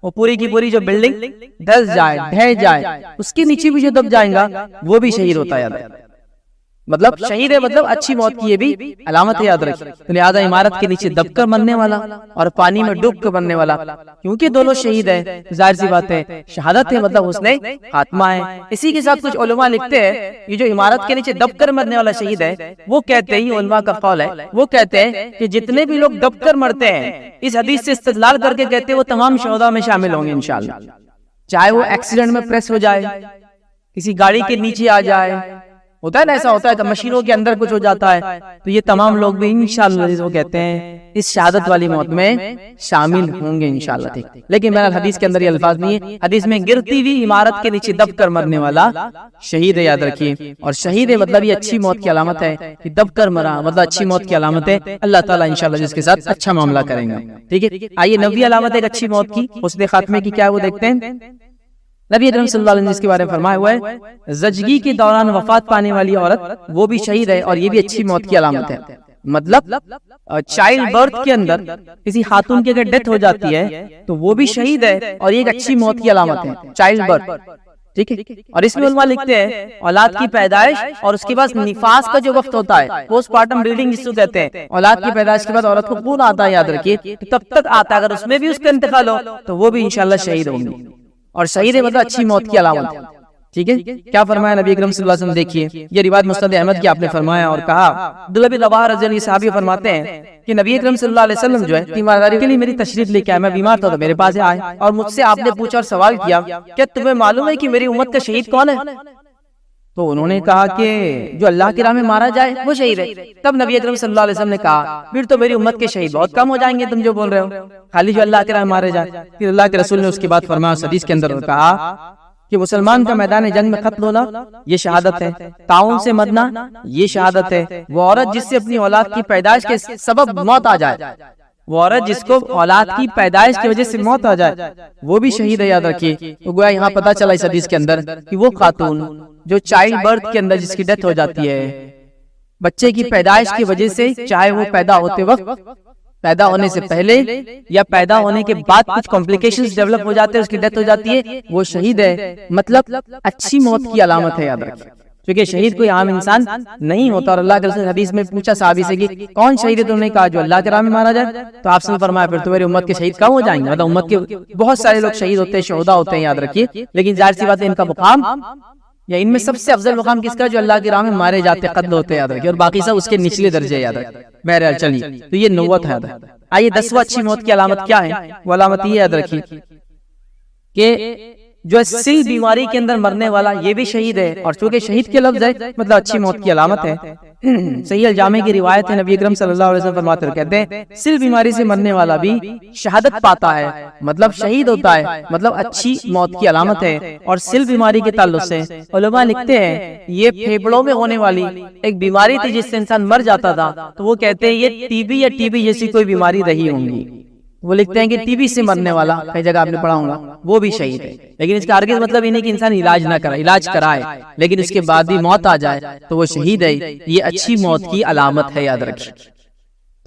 وہ پوری کی پوری جو بلڈنگ دھس جائے، ڈھہ جائے، اس کے نیچے بھی جو دب جائیں گا وہ بھی شہید ہوتا ہے۔ مطلب شہید ہے مطلب اچھی موت کی یہ بھی علامت ہے، یاد رکھیں۔ تو لہٰذا عمارت کے نیچے دب کر مرنے والا اور پانی میں ڈوب کر مرنے والا، کیونکہ دونوں شہید ہے، ظاہر سی بات ہے شہادت ہے مطلب حسن خاتمہ ہے۔ اسی کے ساتھ کچھ علماء لکھتے ہیں یہ جو عمارت کے نیچے دب کر مرنے والا شہید ہے، وہ کہتے ہیں، علماء کا قول ہے، وہ کہتے ہیں کہ جتنے بھی لوگ دب کر مرتے ہیں اس حدیث سے استدلال کر کے کہتے ہیں وہ تمام شہداء میں شامل ہوں گے انشاءاللہ، چاہے وہ ایکسیڈنٹ میں پریس ہو جائے، کسی گاڑی کے نیچے آ جائے، ہوتا ہے نا ایسا ہوتا ہے کہ مشینوں کے اندر کچھ ہو جاتا ہے، تو یہ تمام لوگ بھی انشاءاللہ وہ کہتے ہیں اس شہادت والی موت میں شامل ہوں گے انشاءاللہ، ٹھیک۔ لیکن میرا حدیث کے اندر یہ الفاظ نہیں ہے، حدیث میں گرتی ہوئی عمارت کے نیچے دب کر مرنے والا شہید ہے، یاد رکھیے۔ اور شہید ہے مطلب یہ اچھی موت کی علامت ہے، کہ دب کر مرا مطلب اچھی موت کی علامت ہے، اللہ تعالیٰ انشاءاللہ جس کے ساتھ اچھا معاملہ کریں گے، ٹھیک ہے۔ آئیے 90 علامت ایک اچھی موت کی، حسن خاتمے کی کیا ہے وہ دیکھتے ہیں۔ نبی اکرم صلی اللہ علیہ وسلم جس کے بارے میں فرمایا ہوا ہے زچگی کے دوران وفات پانے والی عورت وہ بھی شہید ہے اور یہ بھی اچھی موت کی علامت ہے، مطلب چائلڈ برتھ کے اندر کسی خاتون کی اگر ڈیتھ ہو جاتی ہے تو وہ بھی شہید ہے اور یہ ایک اچھی موت کی علامت ہے، چائلڈ برتھ، ٹھیک ہے۔ اور اس میں علماء لکھتے ہیں اولاد کی پیدائش اور اس کے بعد نفاس کا جو وقت ہوتا ہے، پوسٹ پارٹم بلیڈنگ جس کو کہتے ہیں، اولاد کی پیدائش کے بعد عورت کو خون آتا ہے، یاد رکھیے تب تک آتا ہے، اگر اس میں بھی اس کا انتقال ہو تو وہ بھی انشاءاللہ شہید ہوں گے، اور شہید مطلب اچھی موت کی علامت ہے، ٹھیک ہے۔ کیا فرمایا نبی اکرم صلی اللہ علیہ وسلم، دیکھیے یہ روایت مسند احمد کی آپ نے فرمایا اور کہا، عبداللہ بن رواحہ رضی اللہ عنہ صحابی فرماتے ہیں کہ نبی اکرم صلی اللہ علیہ وسلم جو ہے تیمارداری کے لیے میری تشریف لے کے آئے، میں بیمار تھا تو میرے پاس آئے اور مجھ سے آپ نے پوچھا اور سوال کیا کہ تمہیں معلوم ہے کہ میری امت کا شہید کون ہے؟ تو انہوں نے کہا کہ جو اللہ کی راہ میں مارا جائے وہ شہید ہے۔ تب نبی اکرم صلی اللہ علیہ وسلم نے کہا پھر تو میری امت کے شہید بہت کم ہو جائیں گے، تم جو بول رہے ہو خالی جو اللہ کی راہ میں مارے جائے۔ پھر اللہ کے رسول نے اس کے بعد فرمایا اس حدیث کے اندر کہا کہ مسلمان کا میدان جنگ میں قتل ہونا یہ شہادت ہے، تعاون سے مرنا یہ شہادت ہے، وہ عورت جس سے اپنی اولاد کی پیدائش کے سبب موت آ جائے، وہ عورت جس کو اولاد کی پیدائش کی وجہ سے موت آ جائے وہ بھی شہید ہے، یاد رکھیے۔ تو گویا یہاں پتہ چلا اس حدیث کے اندر کہ وہ خاتون جو چائلڈ برتھ کے اندر جس کی ڈیتھ ہو جاتی ہے بچے کی پیدائش کی وجہ سے، چاہے وہ پیدا ہوتے وقت، پیدا ہونے سے پہلے یا پیدا ہونے کے بعد کچھ کمپلیکیشنز ڈیولپ ہو جاتے ہیں، اس کی ڈیتھ ہو جاتی ہے، وہ شہید ہے، مطلب اچھی موت کی علامت ہے، یاد رکھیے۔ کیونکہ شہید کوئی عام انسان نہیں ہوتا، اور اللہ کے رسول حدیث میں پوچھا صحابی سے کہ کون شہید ہے، تو انہوں نے کہا جو اللہ کے راہ میں مارا جائے، تو آپ نے فرمایا پھر تو میری امت کے شہید کم ہو جائیں گے، مطلب امت کے بہت سارے لوگ شہید ہوتے ہیں، شہداء ہوتے ہیں، یاد رکھیے، لیکن ظاہر سی بات ہے ان کا مقام یا ان میں سب سے افضل مقام کس کا؟ جو اللہ کی راہ میں مارے جاتے قتل ہوتے ہیں، یاد رکھیے، اور باقی سب اس کے نچلے درجے، یاد رکھیے۔ بہرحال چلیے تو یہ نوت ہے۔ آئیے 10واں اچھی موت کی علامت کیا ہے؟ وہ علامت یہ یاد رکھیے کہ جو سل بیماری کے اندر مرنے والا یہ بھی شہید ہے، اور چونکہ شہید کے لفظ ہے مطلب اچھی موت کی علامت ہے۔ صحیح الجامع کی روایت ہے، نبی اکرم صلی اللہ علیہ وسلم فرماتے ہیں، کہتے ہیں سل بیماری سے مرنے والا بھی شہادت پاتا ہے، مطلب شہید ہوتا ہے، مطلب اچھی موت کی علامت ہے۔ اور سل بیماری کے تعلق سے علماء لکھتے ہیں یہ پھیپڑوں میں ہونے والی ایک بیماری تھی جس سے انسان مر جاتا تھا، تو وہ کہتے ہیں یہ ٹی بی یا ٹی بی جیسی کوئی بیماری رہی ہوں گی۔ وہ لکھتے ہیں کہ ٹی بی سے مرنے والا، کئی جگہ آپ نے پڑھا ہوگا، وہ بھی شہید ہے، لیکن اس کا ہرگز مطلب یہ نہیں کہ انسان علاج نہ کرے، علاج کرائے لیکن اس کے بعد بھی موت آ جائے تو وہ شہید ہے، یہ اچھی موت کی علامت ہے، یاد رکھیے۔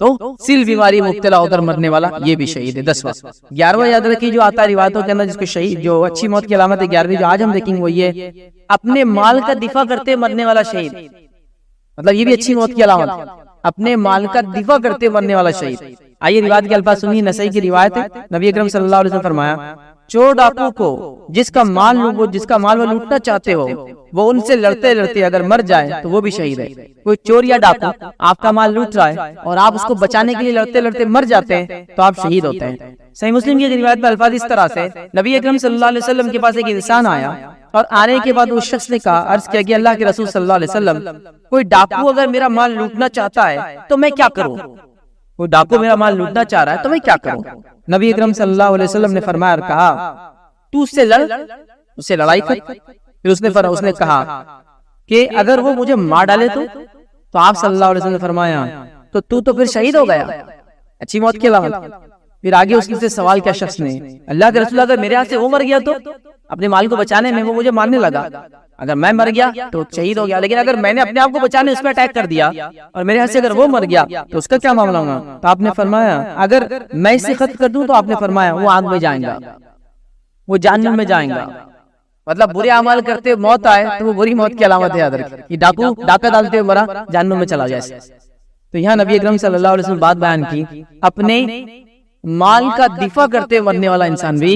تو سل بیماری مبتلا ہو کر مرنے والا یہ بھی شہید ہے۔ 10واں 11واں یاد رکھیے جو آتا ہے روایتوں کے اندر جس کو شہید جو اچھی موت کی علامت ہے 11ویں جو آج ہم دیکھیں گے وہ یہ اپنے مال کا دفاع کرتے مرنے والا شہید، مطلب یہ بھی اچھی موت کی علامت ہے، اپنے مال کا دفاع کرتے مرنے والا شہید۔ آئیے روایت کے الفاظ سنیے، نسائی کی روایت ہے، نبی اکرم صلی اللہ علیہ وسلم فرمایا چور ڈاکو کو جس کا مال وہ لوٹنا چاہتے ہو وہ ان سے لڑتے لڑتے اگر مر جائے تو وہ بھی شہید ہے۔ کوئی چور یا ڈاکو آپ کا مال لوٹ رہا ہے اور آپ اس کو بچانے کے لیے لڑتے لڑتے مر جاتے ہیں تو آپ شہید ہوتے ہیں۔ صحیح مسلم کی روایت میں الفاظ اس طرح سے، نبی اکرم صلی اللہ علیہ وسلم کے پاس ایک انسان آیا اور آنے کے بعد اس شخص نے کہا، عرض کیا کہ اللہ کے رسول صلی اللہ علیہ وسلم کوئی ڈاکو اگر میرا مال لوٹنا چاہتا ہے تو میں کیا کروں؟ کوئی ڈاکو میرا مال لوٹنا چاہ رہا ہے تو میں کیا کروں؟ نبی اکرم صلی اللہ علیہ وسلم نے فرمایا اور کہا تو اس سے لڑ، اس سے لڑائی کر۔ پھر اس نے کہا کہ اگر وہ مجھے مار ڈالے تو آپ صلی اللہ علیہ وسلم نے فرمایا تو پھر شہید ہو گیا، اچھی موت کی علامت۔ پھر آگے اس سے سوال کیا شخص نے، اللہ کے رسول اگر میرے ہاتھ سے وہ مر گیا تو اپنے مال کو بچانے میں وہ مجھے مارنے لگا، اگر میں مر گیا تو شہید ہو گیا، لیکن اگر میں نے اپنے آپ کو بچانے اس پہ اٹیک کر دیا اور میرے ہاتھ سے اگر وہ مر گیا تو اس کا کیا معاملہ ہوگا؟ تو آپ نے فرمایا اگر میں اسے ختم کر دوں تو آپ نے فرمایا وہ آگ میں جائیں گا، وہ جہنم میں جائیں گا، مطلب برے اعمال کرتے ہوئے موت آئے تو وہ بری موت کی علامت ہے، یاد رکھیں. یہ ڈاکو ڈاکہ ڈالتے ہوئے مرا، جہنم میں چلا گیا. تو یہاں نبی اکرم صلی اللہ علیہ وسلم بات بیان کی، اپنے مال کا دفاع کرتے ہوئے مرنے والا انسان بھی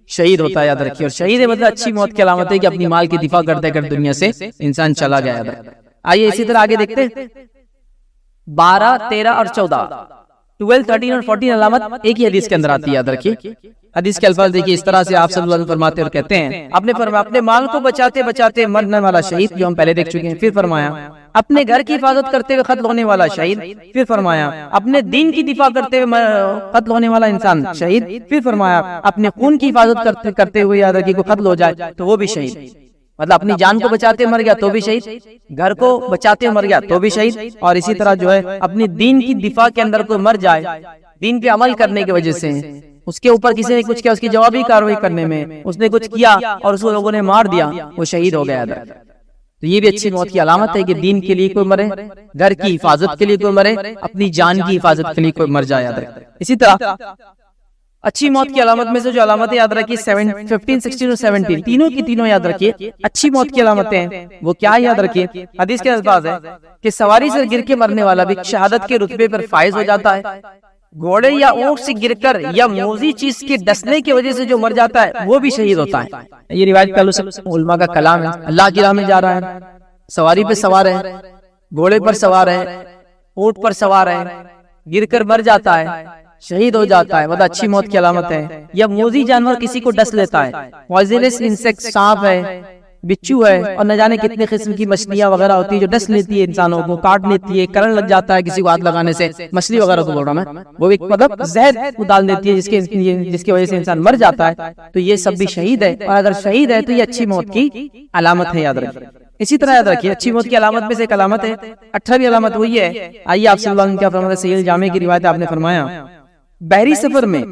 شہید ہوتا ہے، یاد رکھیے. اور شہید ہے مطلب اچھی موت کی علامت ہے کہ اپنی مال کی دفاع کرتے کرتے دنیا سے انسان چلا گیا. آئیے اسی طرح آگے دیکھتے ہیں 12، 13 اور 14، 12، 13 اور 14 علامت ایک ہی حدیث کے اندر آتی ہے، یاد رکھیے. حدیث کے الفاظ دیکھیے، اس طرح سے آپ صلی اللہ علیہ وسلم فرماتے اور کہتے ہیں، آپ نے فرمایا اپنے مال کو بچاتے بچاتے مرنے والا شہید، جو ہم پہلے دیکھ چکے ہیں. پھر فرمایا اپنے گھر کی حفاظت کرتے ہوئے قتل ہونے والا شہید. پھر فرمایا اپنے دین کی دفاع کرتے ہوئے قتل ہونے والا انسان شہید. پھر فرمایا اپنے خون کی حفاظت کرتے ہوئے یاد رکھیے کوئی قتل ہو جائے تو وہ بھی شہید. مطلب اپنی جان کو بچاتے مر گیا تو بھی شہید، گھر کو بچاتے مر گیا تو بھی شہید. اور اسی طرح جو ہے اپنی دین کی دفاع کے اندر کوئی مر جائے، دین پہ عمل کرنے کی وجہ سے، اس کے اوپر کسی نے کچھ کیا، اس کی جوابی کارروائی کرنے میں اس نے کچھ کیا اور اس کو لوگوں نے مار دیا، وہ شہید ہو گیا. تو یہ بھی اچھی موت کی علامت ہے کہ دین کے لیے کوئی مرے، گھر کی حفاظت کے لیے کوئی مرے، اپنی جان کی حفاظت کے لیے کوئی مر جائے. اسی طرح اچھی موت کی علامت میں سے جو علامتیں یاد رکھیے 15، 16 اور 17 تینوں کی تینوں یاد رکھیے اچھی موت کی علامتیں ہیں. وہ کیا یاد رکھیے، حدیث کے الفاظ ہے کہ سواری سے گر کے مرنے والا بھی شہادت کے رتبے پر فائز ہو جاتا ہے. گھوڑے یا اونٹ سے گر کر یا موذی چیز کے ڈسنے کی وجہ سے جو مر جاتا ہے وہ بھی شہید ہوتا ہے. یہ روایت پہلو سے علماء کا کلام ہے. اللہ کی راہ میں جا رہا ہے، سواری پہ سوار ہے، گھوڑے پر سوار ہے، اونٹ پر سوار ہے، گر کر مر جاتا ہے، شہید ہو جاتا ہے، مطلب اچھی موت کی علامت ہے. یا موذی جانور کسی کو ڈس لیتا ہے، پوائزنس انسیکٹ سانپ ہے، بچھو ہے، اور نہ جانے کتنے قسم کی مچھلیاں وغیرہ ہوتی ہے جو ڈس لیتی ہے انسانوں کو، کاٹ لیتی ہے، کرنٹ لگ جاتا ہے کسی کو ہاتھ لگانے سے، مچھلی وغیرہ کو بول رہا میں، وہ ایک مطلب زہر ڈال دیتی ہے جس کی وجہ سے انسان مر جاتا ہے. تو یہ سب بھی شہید ہے، اور اگر شہید ہے تو یہ اچھی موت کی علامت ہے، یاد رکھیے. اسی طرح یاد رکھیے اچھی موت کی علامت میں سے ایک علامت ہے 18ویں علامت وہی ہے. آئیے آپ صلی اللہ علیہ وسلم کیا فرماتے ہیں، صحیح الجامع کی روایت آپ نے فرمایا بحری سفر میں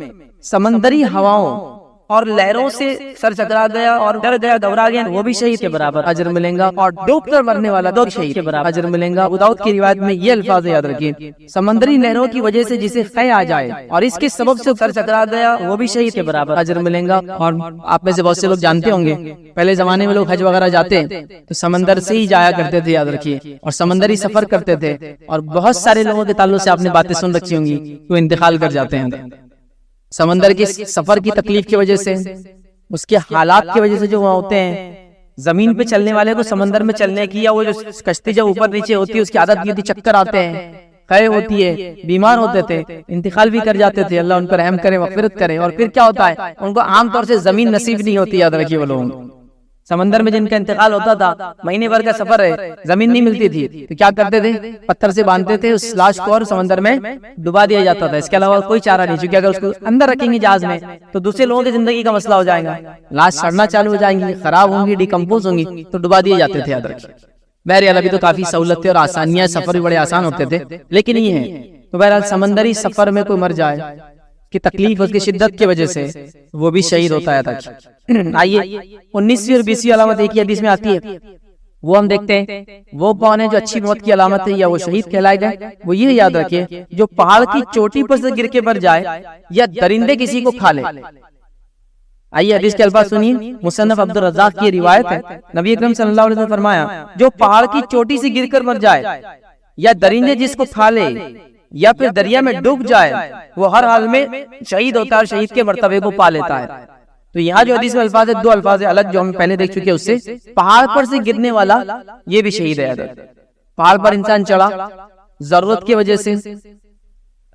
سمندری ہواؤں اور لہروں سے سر چکرا گیا اور ڈر گیا، گھبرا گیا، وہ بھی شہید کے برابر اجر ملیں گا. اور ڈوب کر مرنے والا بھی شہید کے برابر اجر ملیں گا. ابو داؤد کی روایت میں یہ الفاظ یاد رکھیے، سمندری لہروں کی وجہ سے جسے قے آ جائے اور اس کے سبب سے سر چکرا گیا وہ بھی شہید کے برابر اجر ملیں گا. اور آپ میں سے بہت سے لوگ جانتے ہوں گے پہلے زمانے میں لوگ حج وغیرہ جاتے ہیں تو سمندر سے ہی جایا کرتے تھے، یاد رکھیے، اور سمندری سفر کرتے تھے. اور بہت سارے لوگوں کے تعلق سے آپ نے باتیں سن رکھی ہوں گی وہ انتقال کر جاتے ہیں سمندر کے سفر کی تکلیف کی وجہ سے، اس کے حالات کی وجہ سے جو وہاں ہوتے ہیں. زمین پہ چلنے والے کو سمندر میں چلنے کی یا وہ جو کشتی جب اوپر نیچے ہوتی ہے اس کی عادت بھی ہوتی، چکر آتے ہیں، قے ہوتی ہے، بیمار ہوتے تھے، انتقال بھی کر جاتے تھے. اللہ ان پر رحم کرے، مغفرت کرے. اور پھر کیا ہوتا ہے، ان کو عام طور سے زمین نصیب نہیں ہوتی، یاد رکھیے. وہ لوگ سمندر میں جن کا انتقال ہوتا تھا، مہینے بھر کا سفر ہے، زمین نہیں ملتی تھی تو کیا کرتے تھے، پتھر سے باندھتے تھے اس لاش کو اور سمندر میں ڈبا دیا جاتا تھا. اس کے علاوہ کوئی چارہ نہیں، چونکہ اگر اس کو اندر رکھیں گے جہاز میں تو دوسرے لوگوں کی زندگی کا مسئلہ ہو جائے گا، لاش سڑنا چالو ہو جائیں گی، خراب ہوں گی، ڈیکمپوز ہوں گی، تو ڈبا دیے جاتے تھے، یاد رکھیے. بہرحال ابھی تو کافی سہولتیں اور آسانیاں، سفر بھی بڑے آسان ہوتے تھے، لیکن یہ ہے تو بہرحال سمندری سفر میں کوئی مر جائے کی تکلیف اس کی شدت کی وجہ سے وہ بھی شہید ہوتا ہے. آئیے 19ویں اور 20ویں علامت ایک ہی حدیث میں آتی ہے، وہ ہم دیکھتے ہیں. وہ کون ہے جو اچھی موت کی علامت ہے یا وہ شہید کہلائے گئے؟ وہ یہ یاد رکھیے جو پہاڑ کی چوٹی پر سے گر کے مر جائے یا درندے کسی کو کھا لے. آئیے حدیث کے الفاظ سنیے، مصنف عبد الرزاق کی روایت ہے، نبی اکرم صلی اللہ علیہ وسلم فرمایا جو پہاڑ کی چوٹی سے گر کر مر جائے یا درندے جس کو کھا لے یا پھر دریا میں ڈوب جائے وہ ہر حال میں شہید ہوتا ہے اور شہید کے مرتبے کو پا لیتا ہے. تو یہاں جو حدیث میں الفاظ ہے، دو الفاظ الگ جو ہم پہلے دیکھ چکے، اس سے پہاڑ پر سے گرنے والا یہ بھی شہید ہے. پہاڑ پر انسان چڑھا ضرورت کی وجہ سے،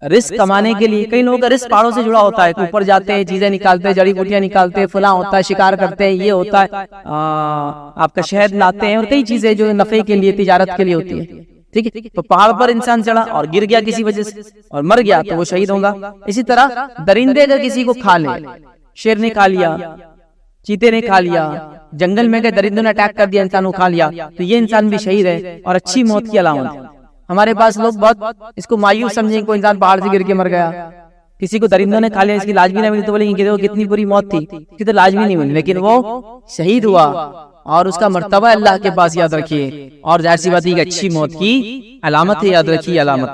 رزق کمانے کے لیے. کئی لوگوں کا رزق پہاڑوں سے جڑا ہوتا ہے، اوپر جاتے ہیں، چیزیں نکالتے ہیں، جڑی بوٹیاں نکالتے ہیں، فلاں ہوتا ہے، شکار کرتے ہیں، یہ ہوتا ہے، آپ کا شہد لاتے ہیں، اور کئی چیزیں جو نفع کے لیے، تجارت کے لیے ہوتی ہے. ٹھیک ہے، تو پہاڑ پر انسان چڑھا اور گر گیا کسی وجہ سے اور مر گیا تو وہ شہید ہوگا. اسی طرح درندے اگر کسی کو کھا لے، شیر نے کھا لیا، چیتے نے کھا لیا، جنگل میں گئے درندوں نے اٹیک کر دیا، انسان کو کھا لیا، تو یہ انسان بھی شہید ہے اور اچھی موت کی علامت. ہمارے پاس لوگ بہت اس کو مایوس سمجھیں، کوئی انسان پہاڑ سے گر کے مر گیا، کسی کو درندوں نے کھا لیا، اس کی لاج بھی نہیں ملی تو بولیں گے کتنی بری موت تھی، اس کی تو لاج بھی نہیں ملی، لیکن وہ شہید ہوا اور اس کا مرتبہ اللہ کے پاس، یاد رکھیے. اور ظاہر سی بات ہے کہ اچھی موت کی علامت ہے، یاد رکھیے علامت.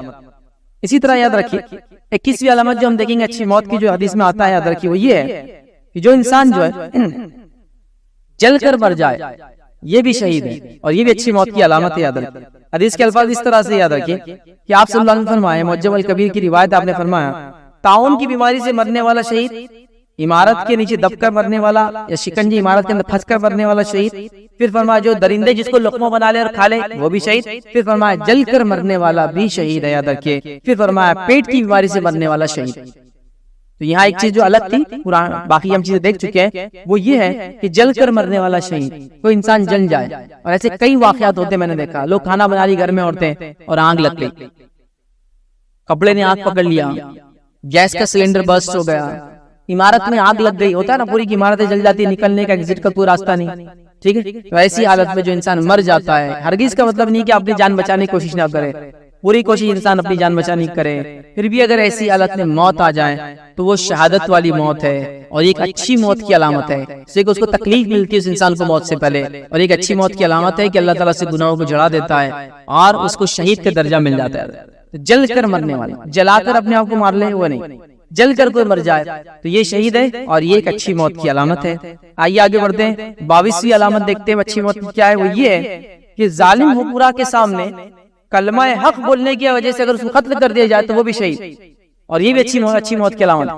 اسی طرح یاد رکھیے 21ویں علامت جو ہم دیکھیں گے اچھی موت کی، جو حدیث میں آتا ہے، یاد رکھیے وہ یہ ہے کہ جو انسان جو ہے جل کر مر جائے یہ بھی شہید ہے، اور یہ بھی اچھی موت کی علامت ہے، یاد رکھیں۔ حدیث کے الفاظ اس طرح سے یاد رکھیں کہ آپ صلی اللہ علیہ وسلم فرمائے، معجم الکبیر کی روایت آپ نے فرمایا، طاعون کی بیماری سے مرنے والا شہید، عمارت کے نیچے دب کر مرنے والا یا شکنجی عمارت کے اندر پھنس کر مرنے والا شہید، پھر فرمایا جو درندے جس کو لقمہ بنا لے اور کھا لے وہ بھی شہید، پھر فرمایا جل کر مرنے والا بھی شہید ہے، یاد رکھیے، پھر فرمایا پیٹ کی بیماری سے مرنے والا شہید۔ تو یہاں ایک چیز جو الگ تھی، باقی ہم چیزیں دیکھ چکے ہیں، وہ یہ ہے کہ جل کر مرنے والا شہید، کوئی انسان جل جائے، اور ایسے کئی واقعات ہوتے میں نے دیکھا، لوگ کھانا بنا لی گھر میں عورتیں اور آگ لگ گئی، کپڑے نے آگ پکڑ لیا، گیس کا سلنڈر برسٹ ہو گیا، عمارت میں آگ لگ گئی، ہوتا ہے نا پوری کی عمارتیں جل جاتی ہے، نکلنے کا ایگزٹ کا کوئی راستہ نہیں، ٹھیک ہے، تو ایسی حالت میں جو انسان مر جاتا ہے، ہرگز کا مطلب نہیں کہ اپنی جان بچانے کی کوشش نہ کرے، پوری کوشش انسان اپنی جان بچانے کی کرے، پھر بھی اگر ایسی حالت میں موت آ جائے تو وہ شہادت والی موت ہے، اور ایک اچھی موت کی علامت ہے، اس کو تکلیف ملتی ہے اس انسان کو موت سے پہلے، اور ایک اچھی موت کی علامت ہے کہ اللہ تعالیٰ سے گناہوں کو جھڑا دیتا ہے اور اس کو شہید کا درجہ مل جاتا ہے۔ جل کر مرنے والا، جلا کر اپنے آپ کو مار لے وہ نہیں، جل کر کوئی مر جائے تو یہ شہید ہے، اور یہ ایک اچھی موت کی علامت ہے۔ آئیے آگے بڑھتے ہیں، 22ویں علامت دیکھتے ہیں اچھی موت کیا ہے، وہ یہ ہے کہ ظالم حکمراں کے سامنے کلمہ حق بولنے کی وجہ سے اگر اس کو قتل کر دیا جائے تو وہ بھی شہید، اور یہ بھی اچھی موت کی علامت۔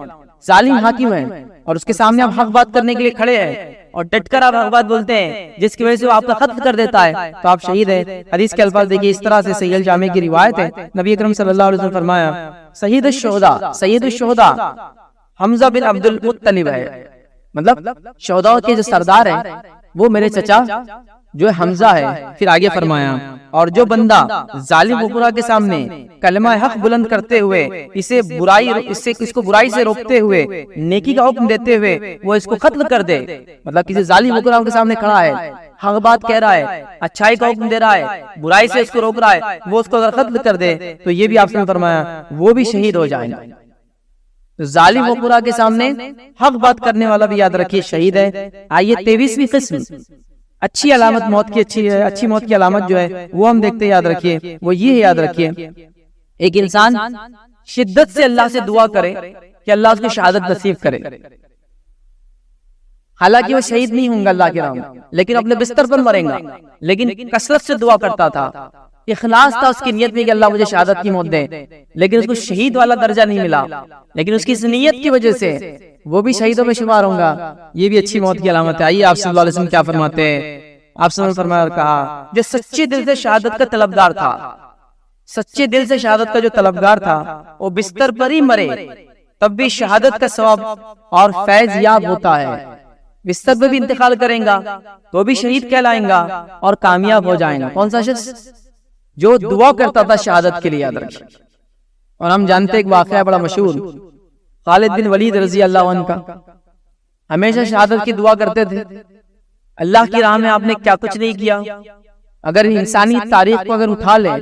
ظالم حاکم ہے اور اس کے سامنے آپ حق بات کرنے کے لیے کھڑے ہیں اور ڈٹ کر آپ حق بات بولتے ہیں جس کی وجہ سے وہ آپ کا قتل کر دیتا ہے تو آپ شہید ہیں۔ حدیث کے الفاظ دیکھیے، اس طرح سے صحیح الجامع کی روایت ہے، نبی اکرم صلی اللہ علیہ وسلم فرمایا، سید الشہداء حمزہ بن عبد المطلب ہے، مطلب شہداء کے جو سردار ہیں وہ میرے چچا جو حمزہ ہے۔ پھر آگے فرمایا، اور جو بندہ ظالم حکمراں کے سامنے کلمہ حق بلند کرتے ہوئے اس کو برائی سے روکتے ہوئے نیکی کا حکم دیتے ہوئے وہ اس کو قتل کر دے، مطلب کسی ظالم حکمراں کے سامنے کھڑا ہے، حق بات کہہ رہا ہے، اچھائی کا حکم دے رہا ہے، برائی سے اس کو روک رہا ہے، وہ اس کو اگر قتل کر دے تو یہ بھی آپ نے فرمایا وہ بھی شہید ہو جائے گا۔ ظالم حکمراں کے سامنے حق بات کرنے والا بھی یاد رکھیے شہید ہے۔ آئیے 23ویں قسم، اچھی علامت موت کی، اچھی موت کی علامت جو ہے وہ ہم دیکھتے، یاد رکھیے، وہ یہ یاد رکھیے، ایک انسان شدت سے اللہ سے دعا کرے کہ اللہ اس کو شہادت نصیب کرے، حالانکہ وہ شہید نہیں ہوں گا اللہ کے راہ میں، لیکن اپنے بستر پر مریں گا، لیکن کثرت سے دعا کرتا تھا، اخلاص تھا اس کی نیت میں کہ اللہ مجھے شہادت کی موت دے، لیکن اس کو شہید والا درجہ نہیں ملا، لیکن اس کی اس نیت کی وجہ سے وہ بھی شہیدوں میں شمار ہوں گا، یہ بھی اچھی موت کی علامت ہے۔ آئیے آپ صلی اللہ علیہ وسلم کیا فرماتے ہیں، آپ صلی اللہ علیہ وسلم فرمایا، کہا جو سچے دل سے شہادت کا طلبگار تھا، سچے دل سے شہادت کا جو طلبگار تھا وہ بستر پر ہی مرے تب بھی شہادت کا ثواب اور فیض یاب ہوتا ہے، بستر پہ بھی انتقال کریں گا تو بھی شہید کہلائیں گا اور کامیاب ہو جائیں گا۔ کون سا شخص؟ جو دعا کرتا تھا شہادت کے لیے، یاد رکھیں۔ اور ہم جانتے ایک واقعہ بڑا مشہور، خالد بن ولید رضی اللہ عنہ کا، ہمیشہ شہادت کی دعا کرتے تھے، اللہ کی راہ میں آپ نے کیا کچھ نہیں کیا۔ اگر انسانی تاریخ کو اگر اٹھا لیں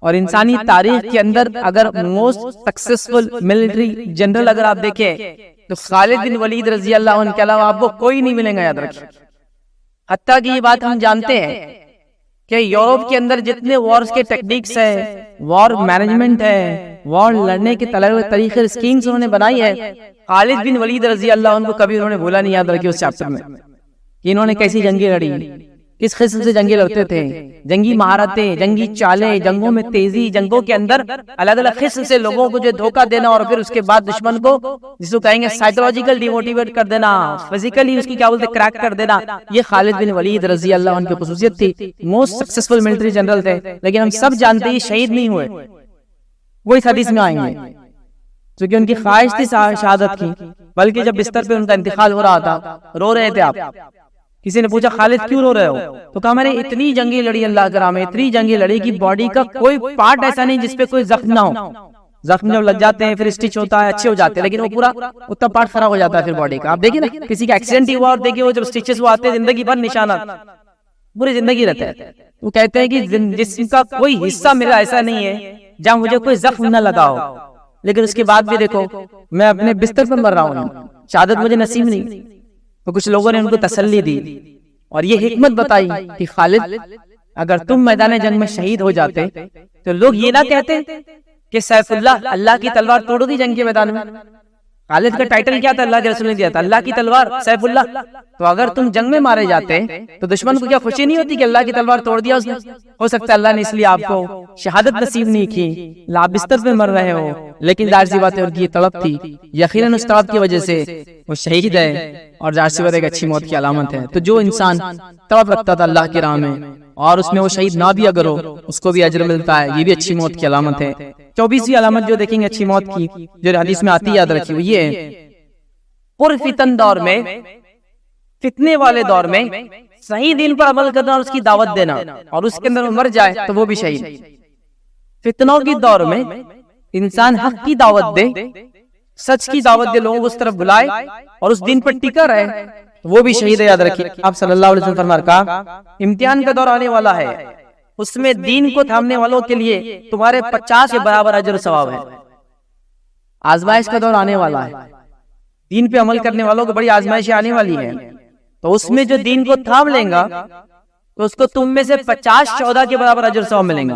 اور انسانی تاریخ کے اندر اگر موسٹ سکسیسفل ملٹری جنرل اگر آپ دیکھیں تو خالد بن ولید رضی اللہ عنہ کے علاوہ آپ کو کوئی نہیں ملیں گا، یاد رکھیں۔ حتیٰ کہ یہ بات ہم جانتے ہیں کہ یورپ کے اندر جتنے وارز کے ٹیکنیکس ہیں، وار مینجمنٹ ہے، وار لڑنے کے طریقے اسکیمز انہوں نے بنائی ہے، خالد بن ولید رضی اللہ عنہ کو کبھی انہوں نے بولا نہیں، یاد رکھیے اس چیپٹر میں کہ انہوں نے کیسی جنگیں لڑی، کس قسم سے جنگیں لڑتے تھے، جنگی مہارتیں، جنگی چالیں، جنگوں میں تیزی، جنگوں کے اندر الگ الگ قسم سے لوگوں کو جو دھوکہ دینا اور پھر اس کے بعد دشمن کو جس کو کہیں گے سائیکولوجیکل ڈیموٹیویٹ کر دینا، فزیکلی اس کی کیا بولتے کریک کر دینا، یہ خالد بن ولید رضی اللہ عنہ کی خصوصیت تھی۔ موسٹ سکسیسفل ملٹری جنرل تھے، لیکن ہم سب جانتے ہیں شہید نہیں ہوئے، وہ اس حدیث میں آئیں گے کیونکہ ان کی خواہش تھی شہادت کی، بلکہ جب بستر پہ ان کا انتقال ہو رہا تھا رو رہے تھے آپ۔ کسی نے پوچھا خالد کیوں رو رہے ہو؟ تو کہا میں نے اتنی جنگیں لڑی اللہ کے راہ میں، اتنی جنگیں لڑی کہ باڈی کا کوئی پارٹ ایسا نہیں جس پہ کوئی زخم نہ ہو، زخم جب لگ جاتے ہیں پھر اسٹچ ہوتا ہے اچھے ہو جاتے ہیں، لیکن وہ پورا اتنا پارٹ خراب ہو جاتا ہے پھر باڈی کا۔ آپ دیکھیں نا کسی کا ایکسیڈنٹ ہی ہوا اور دیکھیں وہ جب اسٹچز وہ آتے ہیں زندگی بھر نشانات پوری زندگی رہتے ہیں۔ وہ کہتے ہیں کہ جسم کا کوئی حصہ میرا ایسا نہیں ہے جہاں مجھے کوئی زخم نہ لگا ہو، لیکن اس کے بعد بھی دیکھو میں اپنے بستر پر مر رہا ہوں، شہادت مجھے نصیب نہیں۔ تو کچھ لوگوں نے ان کو تسلی دی اور یہ حکمت بتائی کہ خالد اگر تم میدان جنگ میں شہید ہو جاتے تو لوگ یہ نہ کہتے کہ سیف اللہ کی تلوار توڑ دی جنگ کے میدان میں، خالد کا ٹائٹل کیا تھا؟ اللہ کے رسول نے دیا تھا، اللہ کی تلوار، سیف اللہ۔ تو اگر تم جنگ میں مارے جاتے تو دشمن کو کیا خوشی نہیں ہوتی کہ اللہ کی تلوار توڑ دیا اس نے؟ ہو سکتا ہے اللہ نے اس لیے آپ کو شہادت نصیب نہیں کی، آپ بستر پہ مر رہے ہو، لیکن ظاہر سی بات ہے ان کی یہ طلب تھی، یقیناً اس طلب کی وجہ سے وہ شہید ہے، اور ظاہر سی بات ہے ایک اچھی موت کی علامت ہے۔ تو جو انسان طلب رکھتا تھا اللہ کی راہ میں اور اس میں وہ شہید نہ بھی اگر ہو، اس کو بھی اجر ملتا ہے، یہ بھی اچھی موت کی علامت ہے۔ 24ویں علامت جو دیکھیں گے اچھی موت کی، جو حدیث میں آتی ہے، یاد رکھیے، وہ یہ ہے پرفتن دور میں، فتنے والے دور میں صحیح دین پر عمل کرنا اور اس کی دعوت دینا، اور اس کے اندر وہ مر جائے تو وہ بھی شہید۔ فتنوں کی دور میں انسان حق کی دعوت دے، سچ کی دعوت دے، لوگوں کو اس طرف بلائے اور اس دین پر ٹکا رہے، وہ بھی شہید ہے، یاد رکھیے۔ آپ صلی اللہ علیہ وسلم فرمایا، کہا امتحان کا دور آنے والا ہے، اس میں دین کو تھامنے والوں کے لیے تمہارے 50 کے برابر اجر و ثواب ہے۔ آزمائش کا دور آنے والا ہے، دین پہ عمل کرنے والوں کو بڑی آزمائشیں آنے والی ہیں، تو اس میں جو دین کو تھام لیں گا تو اس کو تم میں سے 50-14 کے برابر اجر ثواب ملیں گا۔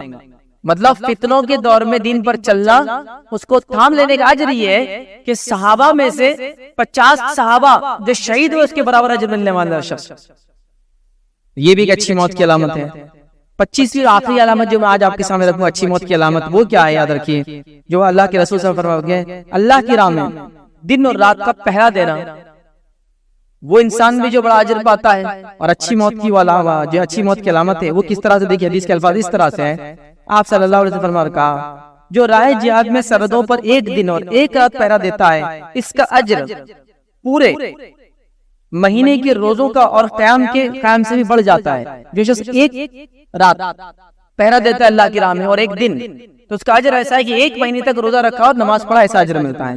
مطلب فتنوں کے دور میں دین پر چلنا، اس کو تھام لینے کا اجر یہ ہے کہ صحابہ میں سے 50 صحابہ جو شہید ہوئے اس کے برابر اجر ملنے والا شخص، یہ بھی ایک اچھی موت کی علامت ہے۔ 25ویں آخری علامت جو میں آج آپ کے سامنے رکھوں، اچھی موت کی علامت وہ کیا ہے؟ یاد رکھیے، جو اللہ کے رسول صلی اللہ علیہ وسلم فرماتے ہیں، اللہ کی راہ میں دن اور رات کا پہرا دینا، وہ انسان بھی جو بڑا اجر پاتا ہے۔ اور اچھی موت کی جو اچھی موت کی علامت ہے وہ کس طرح سے؟ دیکھیے حدیث کے الفاظ اس طرح سے ہیں، آپ صلی اللہ علیہ وسلم فرمایا، کہا جو راہ جہاد میں سرحدوں پر 1 دن اور 1 رات پہرا دیتا ہے، اس کا اجر پورے مہینے کے روزوں کا اور قیام سے بھی بڑھ جاتا ہے۔ جو شخص 1 رات پہرا دیتا ہے اللہ کی راہ میں اور 1 دن، تو اس کا اجر ایسا ہے کہ 1 مہینے تک روزہ رکھا اور نماز پڑھا، ایسا اجر ملتا ہے۔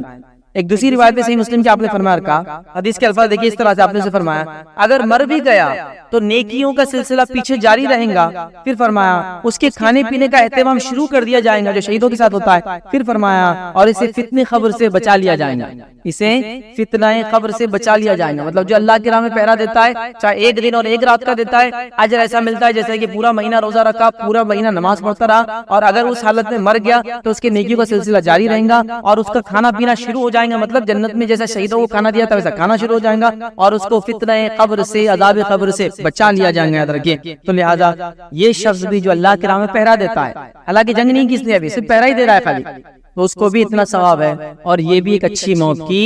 ایک دوسری روایت میں صحیح مسلم کی آپ نے فرمایا، کہا حدیث کے الفاظ دیکھیے اس طرح سے، آپ نے فرمایا اگر مر بھی گیا تو نیکیوں کا سلسلہ پیچھے جاری رہے گا۔ پھر فرمایا اس کے کھانے پینے کا اہتمام شروع کر دیا جائے گا جو شہیدوں کے ساتھ ہوتا ہے۔ پھر فرمایا اور اسے فتنہ قبر سے بچا لیا جائے گا، اسے فتنہ قبر سے بچا لیا جائے گا۔ مطلب جو اللہ کی راہ میں پہرا دیتا ہے، چاہے 1 دن اور 1 رات کا دیتا ہے، اجر ایسا ملتا ہے جیسے کہ پورا مہینہ روزہ رکھا، پورا مہینہ نماز پڑھتا رہا، اور اگر اس حالت میں مر گیا تو اس کے نیکیوں کا سلسلہ جاری رہے گا اور اس کا کھانا پینا شروع ہو جائے گا۔ مطلب جنت میں جیسا شہیدوں کو کھانا دیا تھا ویسا کھانا شروع ہو جائے گا، اور اس کو فتنہ قبر سے، عذاب قبر سے بچا لیا جائے گا، یاد رکھیے۔ تو لہذا یہ شخص بھی جو اللہ کے راہ میں پہرا دیتا ہے، حالانکہ جنگ نہیں کس نے، ابھی صرف پہرا ہی دے رہا ہے خالی، تو اس کو بھی اتنا ثواب ہے، اور یہ بھی ایک اچھی موت کی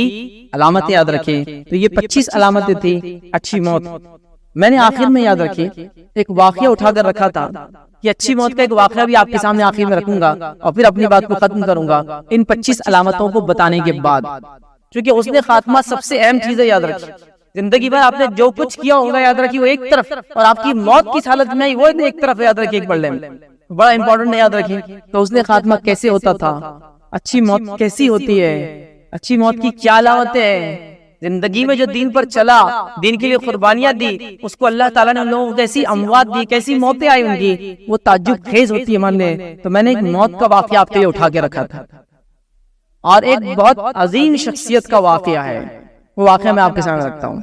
علامت، یاد رکھیں۔ تو یہ 25 علامتیں تھی اچھی موت۔ میں نے آخر میں یاد رکھی ایک واقعہ اٹھا کر رکھا تھا کہ اچھی موت کا ایک واقعہ بھی آپ کے سامنے آخر میں رکھوں گا اور پھر اپنی بات کو ختم کروں گا ان 25 علامتوں کو بتانے کے بعد، کیونکہ اس نے خاتمہ سب سے اہم چیز ہے، یاد رکھیں۔ زندگی بھر آپ نے جو کچھ کیا ہوگا، یاد رکھیے وہ ایک طرف، اور آپ کی موت کی حالت میں وہ ایک طرف، یاد رکھیے ایک بڑے میں بڑا امپورٹنٹ ہے، یاد رکھیں۔ تو اس نے خاتمہ کیسے ہوتا تھا، اچھی موت کیسی ہوتی ہے، اچھی موت کی کیا علامتیں ہیں، زندگی میں جو دین پر چلا، دین کے لیے قربانیاں دی، اس کو اللہ تعالیٰ نے ان لوگوں کو کیسی اموات دی، کیسی موتیں آئی ان کی، وہ تعجب خیز ہوتی ہے ماننے۔ تو میں نے ایک موت کا واقعہ آپ کے لیے اٹھا کے رکھا تھا، اور ایک بہت عظیم شخصیت کا واقعہ ہے، وہ واقعہ میں آپ کے سامنے رکھتا ہوں۔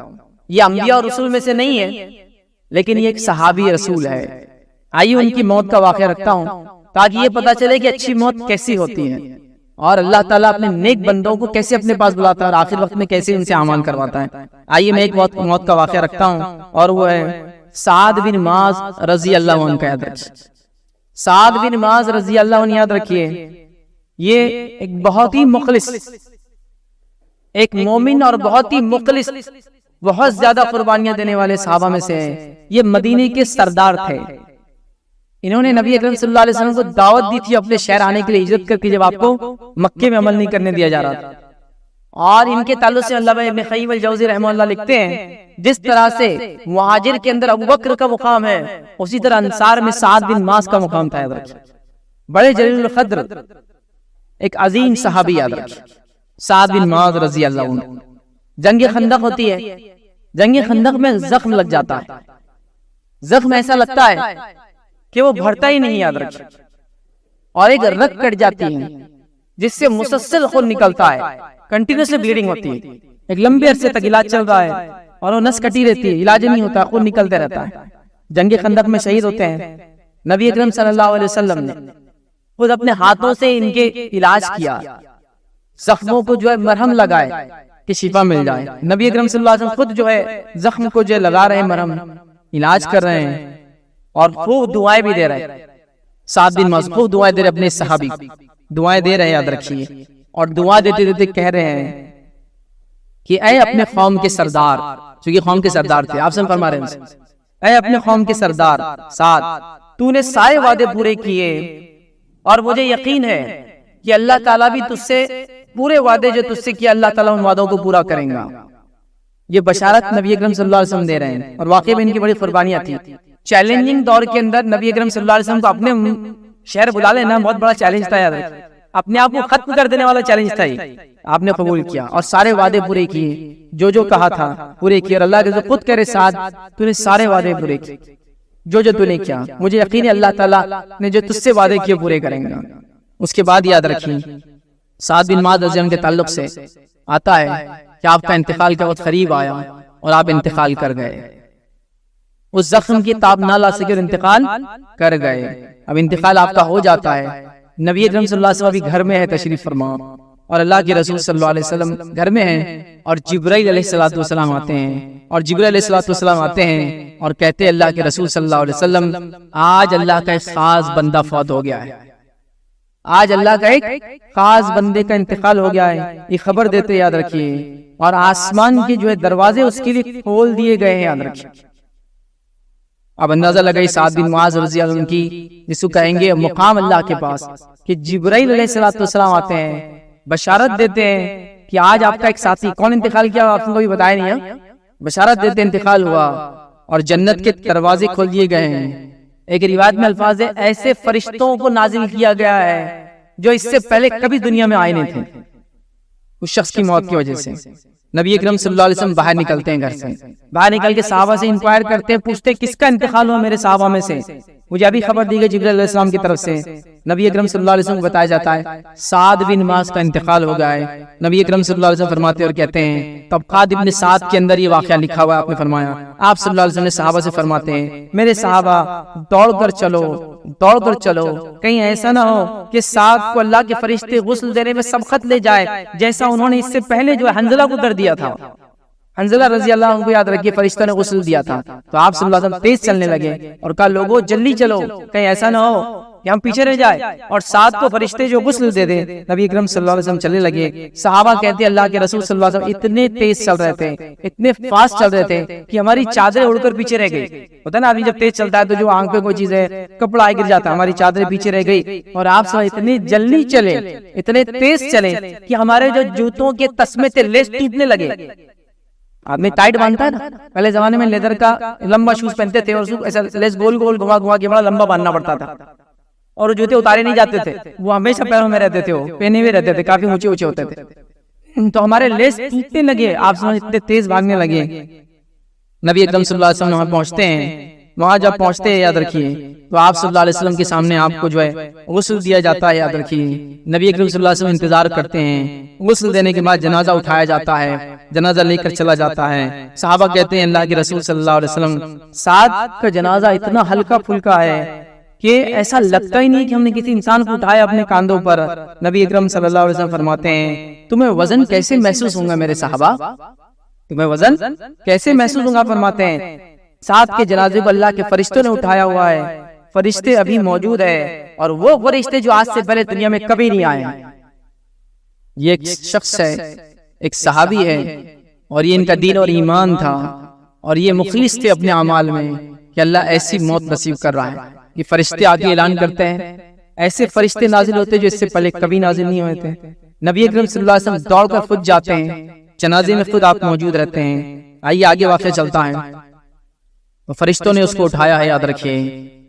یہ انبیاء اور رسول میں سے نہیں ہے، لیکن یہ ایک صحابی رسول ہے۔ آئیے ان کی موت کا واقعہ رکھتا ہوں تاکہ یہ پتا چلے کہ اچھی موت کیسی ہوتی ہے، اور اللہ تعالیٰ اپنے نیک بندوں کو کیسے اپنے پاس بلاتا ہے اور آخر وقت میں کیسے ان سے اعمال کرواتا ہے۔ آئیے میں ایک موت کا واقعہ رکھتا ہوں، اور وہ ہے سعد بن معاذ رضی اللہ عنہ کا، یاد رکھیے۔ سعد بن معاذ رضی اللہ عنہ، یاد رکھیے، یہ ایک بہت ہی مخلص، ایک مومن اور بہت ہی مخلص، بہت زیادہ قربانیاں دینے والے صحابہ میں سے ہیں۔ یہ مدینے کے سردار تھے، انہوں نے نبی اکرم صلی اللہ علیہ وسلم کو دعوت دی تھی اپنے شہر آنے کے لیے، ہجرت کر کے، جب آپ کو مکے میں عمل نہیں کرنے دیا جا رہا تھا۔ اور ان کے تعلق سے علامہ ابن قیم الجوزی رحمہ اللہ لکھتے ہیں، جس طرح سے مہاجر کے اندر ابو بکر کا مقام ہے، اسی طرح انصار میں سعد بن معاذ کا مقام تھا، یاد رکھیے۔ بڑے جلیل القدر، ایک عظیم صحابی، یاد رکھیے، سعد بن معاذ رضی اللہ عنہ۔ جنگ خندق ہوتی ہے، جنگ خندق میں زخم لگ جاتا ہے، زخم ایسا لگتا ہے کہ وہ بھرتا ہی نہیں، یاد رکھیں، اور ایک رگ کٹ جاتی ہے جس سے مسلسل خون نکلتا ہے، کنٹینیوسلی بلیڈنگ ہوتی ہے، ایک لمبے عرصے تک علاج چل رہا ہے اور وہ نس کٹی رہتی ہے، علاج نہیں ہوتا، خون نکلتے رہتا ہے۔ جنگ خندق میں شہید ہوتے ہیں، نبی اکرم صلی اللہ علیہ وسلم نے خود اپنے ہاتھوں سے ان کے علاج کیا، زخموں کو جو ہے مرہم لگائے کہ شفا مل جائے. نبی اکرم صلی اللہ علیہ وسلم خود جو ہے زخم کو جو لگا رہے ہیں مرہم، علاج کر رہے ہیں اور خوب دعائیں بھی دے رہے ہیں. سعد بن معاذ خوب دعائیں دے رہے اپنے صحابی، دعائیں دے رہے ہیں، یاد رکھیے. اور دعا دیتے دیتے کہہ رہے ہیں کہ اے اپنے قوم کے سردار، چونکہ قوم کے سردار تھے، آپ سے فرما رہے ہیں، اے اپنے قوم کے سردار سعد، تو نے سارے وعدے پورے کیے اور مجھے یقین ہے کہ اللہ تعالیٰ بھی تجھ سے پورے وعدے جو تجھ سے کیا اللہ تعالیٰ ان وعدوں کو پورا کریں گا. یہ بشارت نبی اکرم صلی اللہ علیہ وسلم دے رہے ہیں اور واقعی میں ان کی بڑی قربانیاں تھیں. چیلنجنگ دور کے اندر نبی اکرم صلی اللہ علیہ وسلم کو اپنے شہر بلا لینا بہت بڑا چیلنج تھا. یاد رکھیں، اپنے آپ کو ختم کر دینے والا چیلنج تھا. آپ نے قبول کیا اور سارے وعدے پورے کیے، جو کہا تھا پورے کیے. اور اللہ کے خود کہہ رہے سعد تو نے سارے وعدے پورے کیے، جو تو نے کیا، مجھے یقین ہے اللہ تعالیٰ نے جو تجھ سے وعدے کیے پورے کریں گا. اس کے بعد یاد رکھیں سعد بن معاذ رضی اللہ عنہ کے تعلق سے آتا ہے کہ آپ کا انتقال کا وقت قریب آیا اور آپ انتقال کر گئے. اس زخم کی تاب نہ لا سکے اور انتقال کر گئے. اب انتقال آپ کا ہو جاتا ہے، نبی اکرم صلی اللہ علیہ وسلم ابھی گھر میں ہے تشریف فرما، اور اللہ کے رسول صلی اللہ علیہ وسلم گھر میں ہیں اور جبرائیل علیہ السلام آتے ہیں، اور جبرائیل علیہ السلام آتے ہیں اور کہتے ہیں اللہ کے رسول صلی اللہ علیہ وسلم آج اللہ کا ایک خاص بندہ فوت ہو گیا ہے، آج اللہ کا ایک خاص بندے کا انتقال ہو گیا ہے. یہ خبر دیتے یاد رکھیے، اور آسمان کے جو ہے دروازے اس کے لیے کھول دیے گئے ہیں، یاد رکھیے. اب اندازہ لگائی سعد بن معاذ رضی اللہ عنہ کی، جس کو کہیں گے مقام اللہ کے پاس، کہ جبرائیل علیہ السلام آتے ہیں، بشارت دیتے ہیں کہ آج آپ کا ایک ساتھی کون انتقال کیا، آپ کو بھی بتایا نہیں ہے، بشارت دیتے انتقال ہوا اور جنت کے دروازے کھول دیے گئے ہیں. ایک روایت میں الفاظ ہے ایسے فرشتوں کو نازل کیا گیا ہے جو اس سے پہلے کبھی دنیا میں آئے نہیں تھے. اس شخص کی موت کی وجہ سے نبی اکرم صلی اللہ علیہ وسلم باہر نکلتے ہیں، گھر سے باہر نکل کے صحابہ سے انکوائر کرتے ہیں، پوچھتے ہیں کس کا انتقال ہوا میرے صحابہ میں سے. مجھے ابھی خبر دی گئی جبرائیل علیہ السلام کی طرف سے، نبی اکرم صلی اللہ علیہ وسلم کو بتایا جاتا ہے سعد بن معاذ کا انتقال ہو گیا ہے. نبی اکرم صلی اللہ علیہ وسلم فرماتے اور کہتے ہیں طبقات ابن سعد کے اندر یہ واقعہ لکھا ہوا ہے. آپ نے فرمایا، آپ صلی اللہ علیہ وسلم نے صحابہ سے فرماتے ہیں میرے صحابہ دوڑ کر چلو، کہیں ایسا نہ ہو کہ سعد کو اللہ کے فرشتے غسل دینے میں سبقت لے جائے، جیسا انہوں نے اس سے پہلے جو حنظلہ کو کر دیا تھا. حنظلہ رضی اللہ عنہ کو یاد رکھیے فرشتہ نے غسل دیا تھا، تو آپ صلی اللہ علیہ وسلم تیز چلنے لگے اور کہا لوگوں جلدی چلو، کہیں ایسا نہ ہو کہ ہم پیچھے رہ جائے اور سعد کو فرشتے جو غسل دے دے. نبی اکرم صلی اللہ علیہ وسلم چلنے لگے. صحابہ کہتے ہیں اللہ کے رسول صلی اللہ علیہ وسلم اتنے تیز چل رہے تھے، اتنے فاسٹ چل رہے تھے کہ ہماری چادریں اڑ کر پیچھے رہ گئی. ہوتا ہے نا آدمی جب تیز چلتا ہے تو جو آنکھ پہ کوئی چیز ہے کپڑا گر جاتا ہے، ہماری چادریں پیچھے رہ گئی اور آپ سب اتنی جلدی چلے، اتنے تیز چلے کہ ہمارے جو جوتوں کے تسمے تھے لیس ٹوٹنے لگے. آدمی ٹائٹ باندھتا ہے نا، پہلے زمانے میں لیدر کا لمبا شوز پہنتے تھے اور ایسا لیس گول گھما کے بڑا لمبا باندھنا پڑتا تھا اور وہ جوتے اتارے نہیں جاتے تھے، وہ ہمیشہ پیروں میں رہتے تھے، وہ پہنے ہوئے رہتے تھے، کافی اونچے ہوتے تھے. تو ہمارے لیس ٹوٹنے لگے، آپ سمجھ اتنے تیز بھاگنے لگے. نبی اکرم صلی اللہ علیہ وسلم وہاں پہنچتے ہیں. وہاں جب پہنچتے ہیں یاد رکھیے تو آپ صلی اللہ علیہ وسلم کے سامنے آپ کو جو ہے غسل دیا جاتا ہے. یاد رکھیے نبی اکرم صلی اللہ علیہ وسلم انتظار کرتے ہیں. غسل دینے کے بعد جنازہ اٹھایا جاتا ہے، جنازہ لے کر چلا جاتا ہے. صحابہ کہتے ہیں اللہ کے رسول صلی اللہ علیہ وسلم سعد کا جنازہ اتنا ہلکا پھلکا ہے کہ ایسا لگتا ہی نہیں کہ ہم نے کسی انسان کو اٹھایا اپنے کاندھوں پر. نبی اکرم صلی اللہ علیہ وسلم فرماتے ہیں تمہیں وزن کیسے محسوس ہوگا میرے صحابہ، تمہیں وزن کیسے محسوس ہوگا. فرماتے ہیں سعد کے جنازے کو اللہ کے فرشتوں نے اٹھایا ہوا ہے، فرشتے ابھی موجود ہے اور وہ فرشتے جو آج سے پہلے دنیا میں کبھی نہیں آئے. یہ ایک شخص ہے، ایک صحابی ہے، اور یہ ان کا دین اور ایمان تھا اور یہ مخلص تھے اپنے اعمال میں کہ اللہ ایسی موت نصیب کر رہا ہے. یہ فرشتے آگے اعلان کرتے ہیں، ایسے فرشتے نازل ہوتے جو اس سے پہلے کبھی نازل نہیں ہوئے تھے. نبی اکرم صلی اللہ علیہ وسلم دوڑ کر خود جاتے ہیں، جنازے میں خود آپ موجود رہتے ہیں. آئیے آگے واقعہ چلتا ہے. فرشتوں نے اس کو اٹھایا ہے، یاد رکھیے.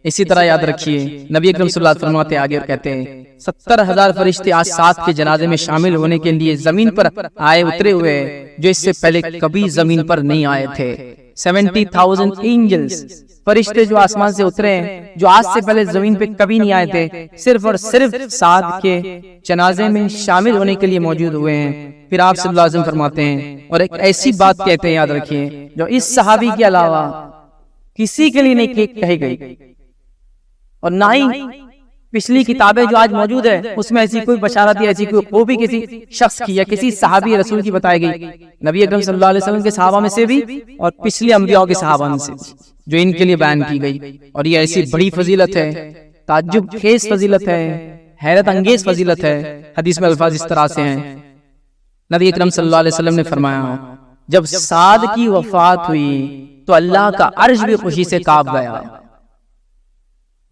اسی طرح یاد رکھیے نبی اکرم صلی اللہ علیہ وسلم فرماتے آگے اور کہتے ہیں 70,000 فرشتے آج سعد کے جنازے میں شامل ہونے کے لیے زمین پر آئے اترے ہوئے جو اس سے پہلے کبھی زمین پر نہیں آئے تھے. 70,000 اینجلز فرشتے جو آسمان سے اترے ہیں جو آج سے پہلے زمین پہ کبھی نہیں آئے تھے، صرف اور صرف سعد کے جنازے میں شامل ہونے کے لیے موجود ہوئے ہیں. پھر آپ صلی اللہ علیہ وسلم فرماتے ہیں اور ایک ایسی بات کہتے ہیں، یاد رکھیے، جو اس صحابی کے علاوہ کسی کے لیے نہیں کہی گئی اور نہ ہی پچھلی کتابیں جو آج موجود ہے اس میں ایسی کوئی بشارت یا ایسی کوئی خوبی کسی شخص کی یا کسی صحابی رسول کی بتائی گئی نبی اکرم صلی اللہ علیہ وسلم کے صحابہ میں سے بھی اور پچھلے انبیاء کے صحابہ میں سے جو ان کے لیے بیان کی گئی. اور یہ ایسی بڑی فضیلت ہے، تعجب خیز فضیلت ہے، حیرت انگیز فضیلت ہے. حدیث میں الفاظ اس طرح سے ہیں، نبی اکرم صلی اللہ علیہ وسلم نے فرمایا جب سعد کی وفات ہوئی تو اللہ کا عرش بھی خوشی سے کانپ گیا.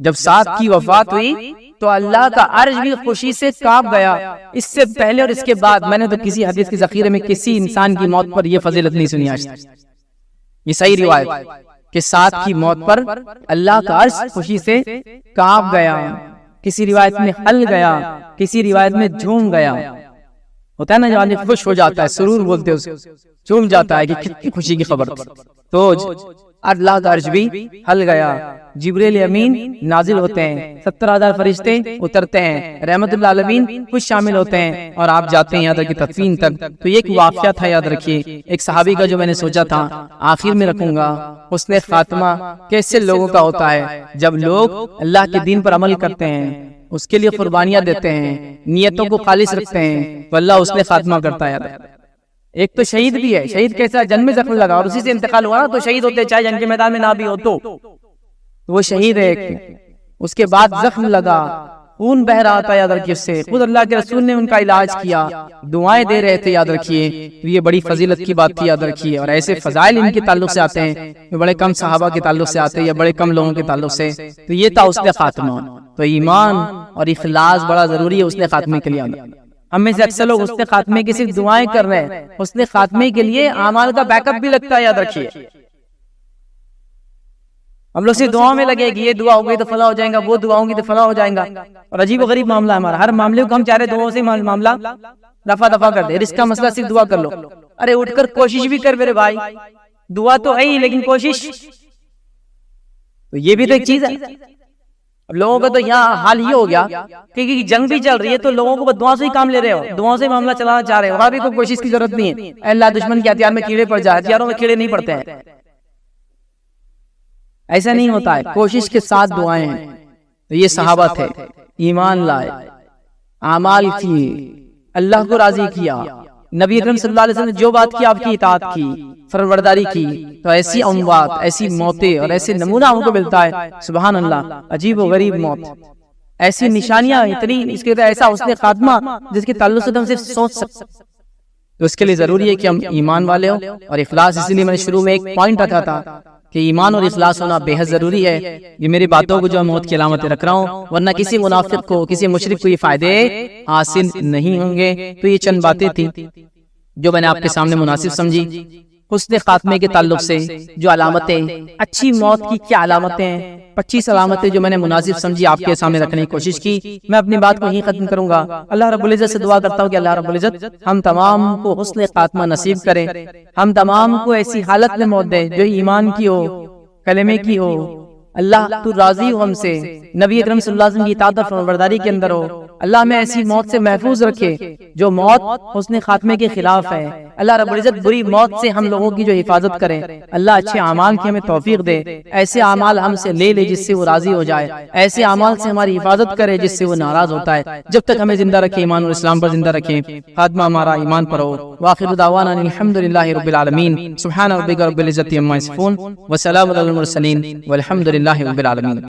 جب سعد کی وفات ہوئی تو اللہ کا عرش بھی خوشی سے کانپ گیا. اس سے پہلے اور اس کے بعد میں نے تو کسی حدیث کے ذخیرے میں کسی انسان کی موت پر یہ فضیلت نہیں سنی آج تک. یہ صحیح روایت کہ سعد کی موت پر اللہ کا عرش خوشی سے کانپ گیا. کسی روایت میں ہل گیا، کسی روایت میں جھوم گیا. ہوتا ہے نا جو آدمی خوش ہو جاتا ہے، سرور بولتے اسے، جھوم جاتا ہے کہ کتنی خوشی کی خبر تھی. تو اللہ کا عرش بھی ہل گیا. جبریل امین نازل ہوتے ہیں، 70,000 فرشتے اترتے ہیں، رحمت اللہ عالمین کچھ شامل ہوتے ہیں اور آپ جاتے ہیں یہاں تک کہ تدفین تک. تو یہ ایک واقعہ تھا، یاد رکھیے، ایک صحابی کا جو میں نے سوچا تھا آخر میں رکھوں گا. حسن خاتمہ کیسے لوگوں کا ہوتا ہے جب لوگ اللہ کے دین پر عمل کرتے ہیں، اس کے لیے قربانیاں دیتے ہیں، نیتوں کو خالص رکھتے ہیں، تو اللہ حسن خاتمہ کرتا ہے. ایک تو شہید بھی ہے، شہید کیسا؟ جنگ میں زخم لگا اور اسی سے انتقال ہوا نا، تو شہید ہوتے چاہے جنگ کے میدان میں نہ بھی ہو تو وہ شہید ہے. اس کے بعد زخم لگا، خون بہ رہا تھا، یاد رکھیے. اس سے خود اللہ کے رسول نے ان کا علاج کیا، دعائیں دے رہے تھے، یاد رکھیے. یہ بڑی فضیلت کی بات تھی، یاد رکھیے. اور ایسے فضائل ان کے تعلق سے آتے ہیں جو بڑے کم صحابہ کے تعلق سے آتے ہیں یا بڑے کم لوگوں کے تعلق سے. تو یہ تھا حسن خاتمہ. تو ایمان اور اخلاص بڑا ضروری ہے حسن خاتمے کے لیے. ہم میں سے اکثر لوگ حسن خاتمے کی صرف دعائیں کر رہے ہیں، حسن خاتمے کے لیے اعمال کا بیک اپ بھی لگتا ہے، یاد رکھیے. ہم لوگ صرف دعاؤں میں لگے کہ یہ دعا ہو گئی تو فلاں ہو جائے گا، وہ دعا ہوگی تو فلاں ہو جائے گا. اور عجیب و غریب معاملہ ہے ہمارا. ہر معاملے کو ہم چاہ رہے دعاؤں سے معاملہ رفع دفع کر دے. رزق کا مسئلہ صرف دعا کر لو. ارے اٹھ کر کوشش بھی کر میرے بھائی. دعا تو ہے ہی لیکن کوشش تو یہ بھی تو ایک چیز ہے. اب لوگوں کا تو یہاں حال یہ ہو گیا کہ جنگ بھی چل رہی ہے تو لوگوں کو دعا سے ہی کام لے رہے ہو، دعا سے معاملہ چلانا چاہ رہے ہو. وہاں بھی کوئی کوشش کی ضرورت نہیں ہے. اللہ دشمن کے ہتھیار میں کیڑے پڑ جائے، ہتھیاروں میں کیڑے نہیں پڑتے ہیں. ایسا نہیں ہوتا ہے. کوشش کے ساتھ دعائیں ہیں. تو یہ صحابہ تھے، ایمان لائے، اعمال کیے، اللہ کو راضی کیا. نبی اکرم صلی اللہ علیہ وسلم نے جو بات کی آپ کی اطاعت کی، فرمانبرداری کی. تو ایسی اموات، ایسی موتیں اور ایسے نمونہ ہم کو ملتا ہے. سبحان اللہ، عجیب و غریب موت، ایسی نشانیاں اتنی، اس کے ایسا حسن خاتمہ جس کے تعلق سے ہم صرف سوچ سکتے. تو اس کے لیے ضروری ہے کہ ہم ایمان والے ہوں اور اخلاص. اسی لیے میں نے شروع میں ایک پوائنٹ رکھا تھا کہ ایمان اور اخلاص ہونا بے حد ضروری ہے. یہ میری باتوں کو جو موت کی علامتیں رکھ رہا ہوں، ورنہ کسی منافق کو، کسی مشرک کو یہ فائدے حاصل نہیں ہوں گے. تو یہ چند باتیں تھیں جو میں نے آپ کے سامنے مناسب سمجھی. حسن خاتمے کے تعلق سے جو علامتیں، اچھی موت کی کیا علامتیں ہیں، 25 علامتیں جو میں نے مناسب سمجھی آپ کے سامنے رکھنے کی کوشش کی. میں اپنی بات کو یہیں ختم کروں گا. اللہ رب العزت سے دعا کرتا ہوں کہ اللہ رب العزت ہم تمام کو حسن خاتمہ نصیب کرے. ہم تمام کو ایسی حالت میں موت دے جو ایمان کی ہو، کلمے کی ہو. اللہ تو راضی ہو ہم سے، نبی اکرم صلی اللہ علیہ وسلم کی اطاعت اور فرمانبرداری کے اندر ہو. اللہ ہمیں ایسی موت سے محفوظ رکھے جو موت حسن خاتمے کے خلاف ہے. اللہ رب العزت بری موت سے ہم لوگوں کی جو حفاظت کرے. اللہ اچھے اعمال کی ہمیں توفیق دے. ایسے اعمال ہم سے لے لے جس سے وہ راضی ہو جائے. ایسے اعمال سے ہماری حفاظت کرے جس سے وہ ناراض ہوتا ہے. جب تک ہمیں زندہ رکھے ایمان اور اسلام پر زندہ رکھے. خاتمہ ہمارا ایمان پر ہو. وآخر دعوانا الحمدللہ رب العالمین. سبحان ربک رب العزت عما یصفون وسلام علی المرسلین والحمد للہ رب العالمین.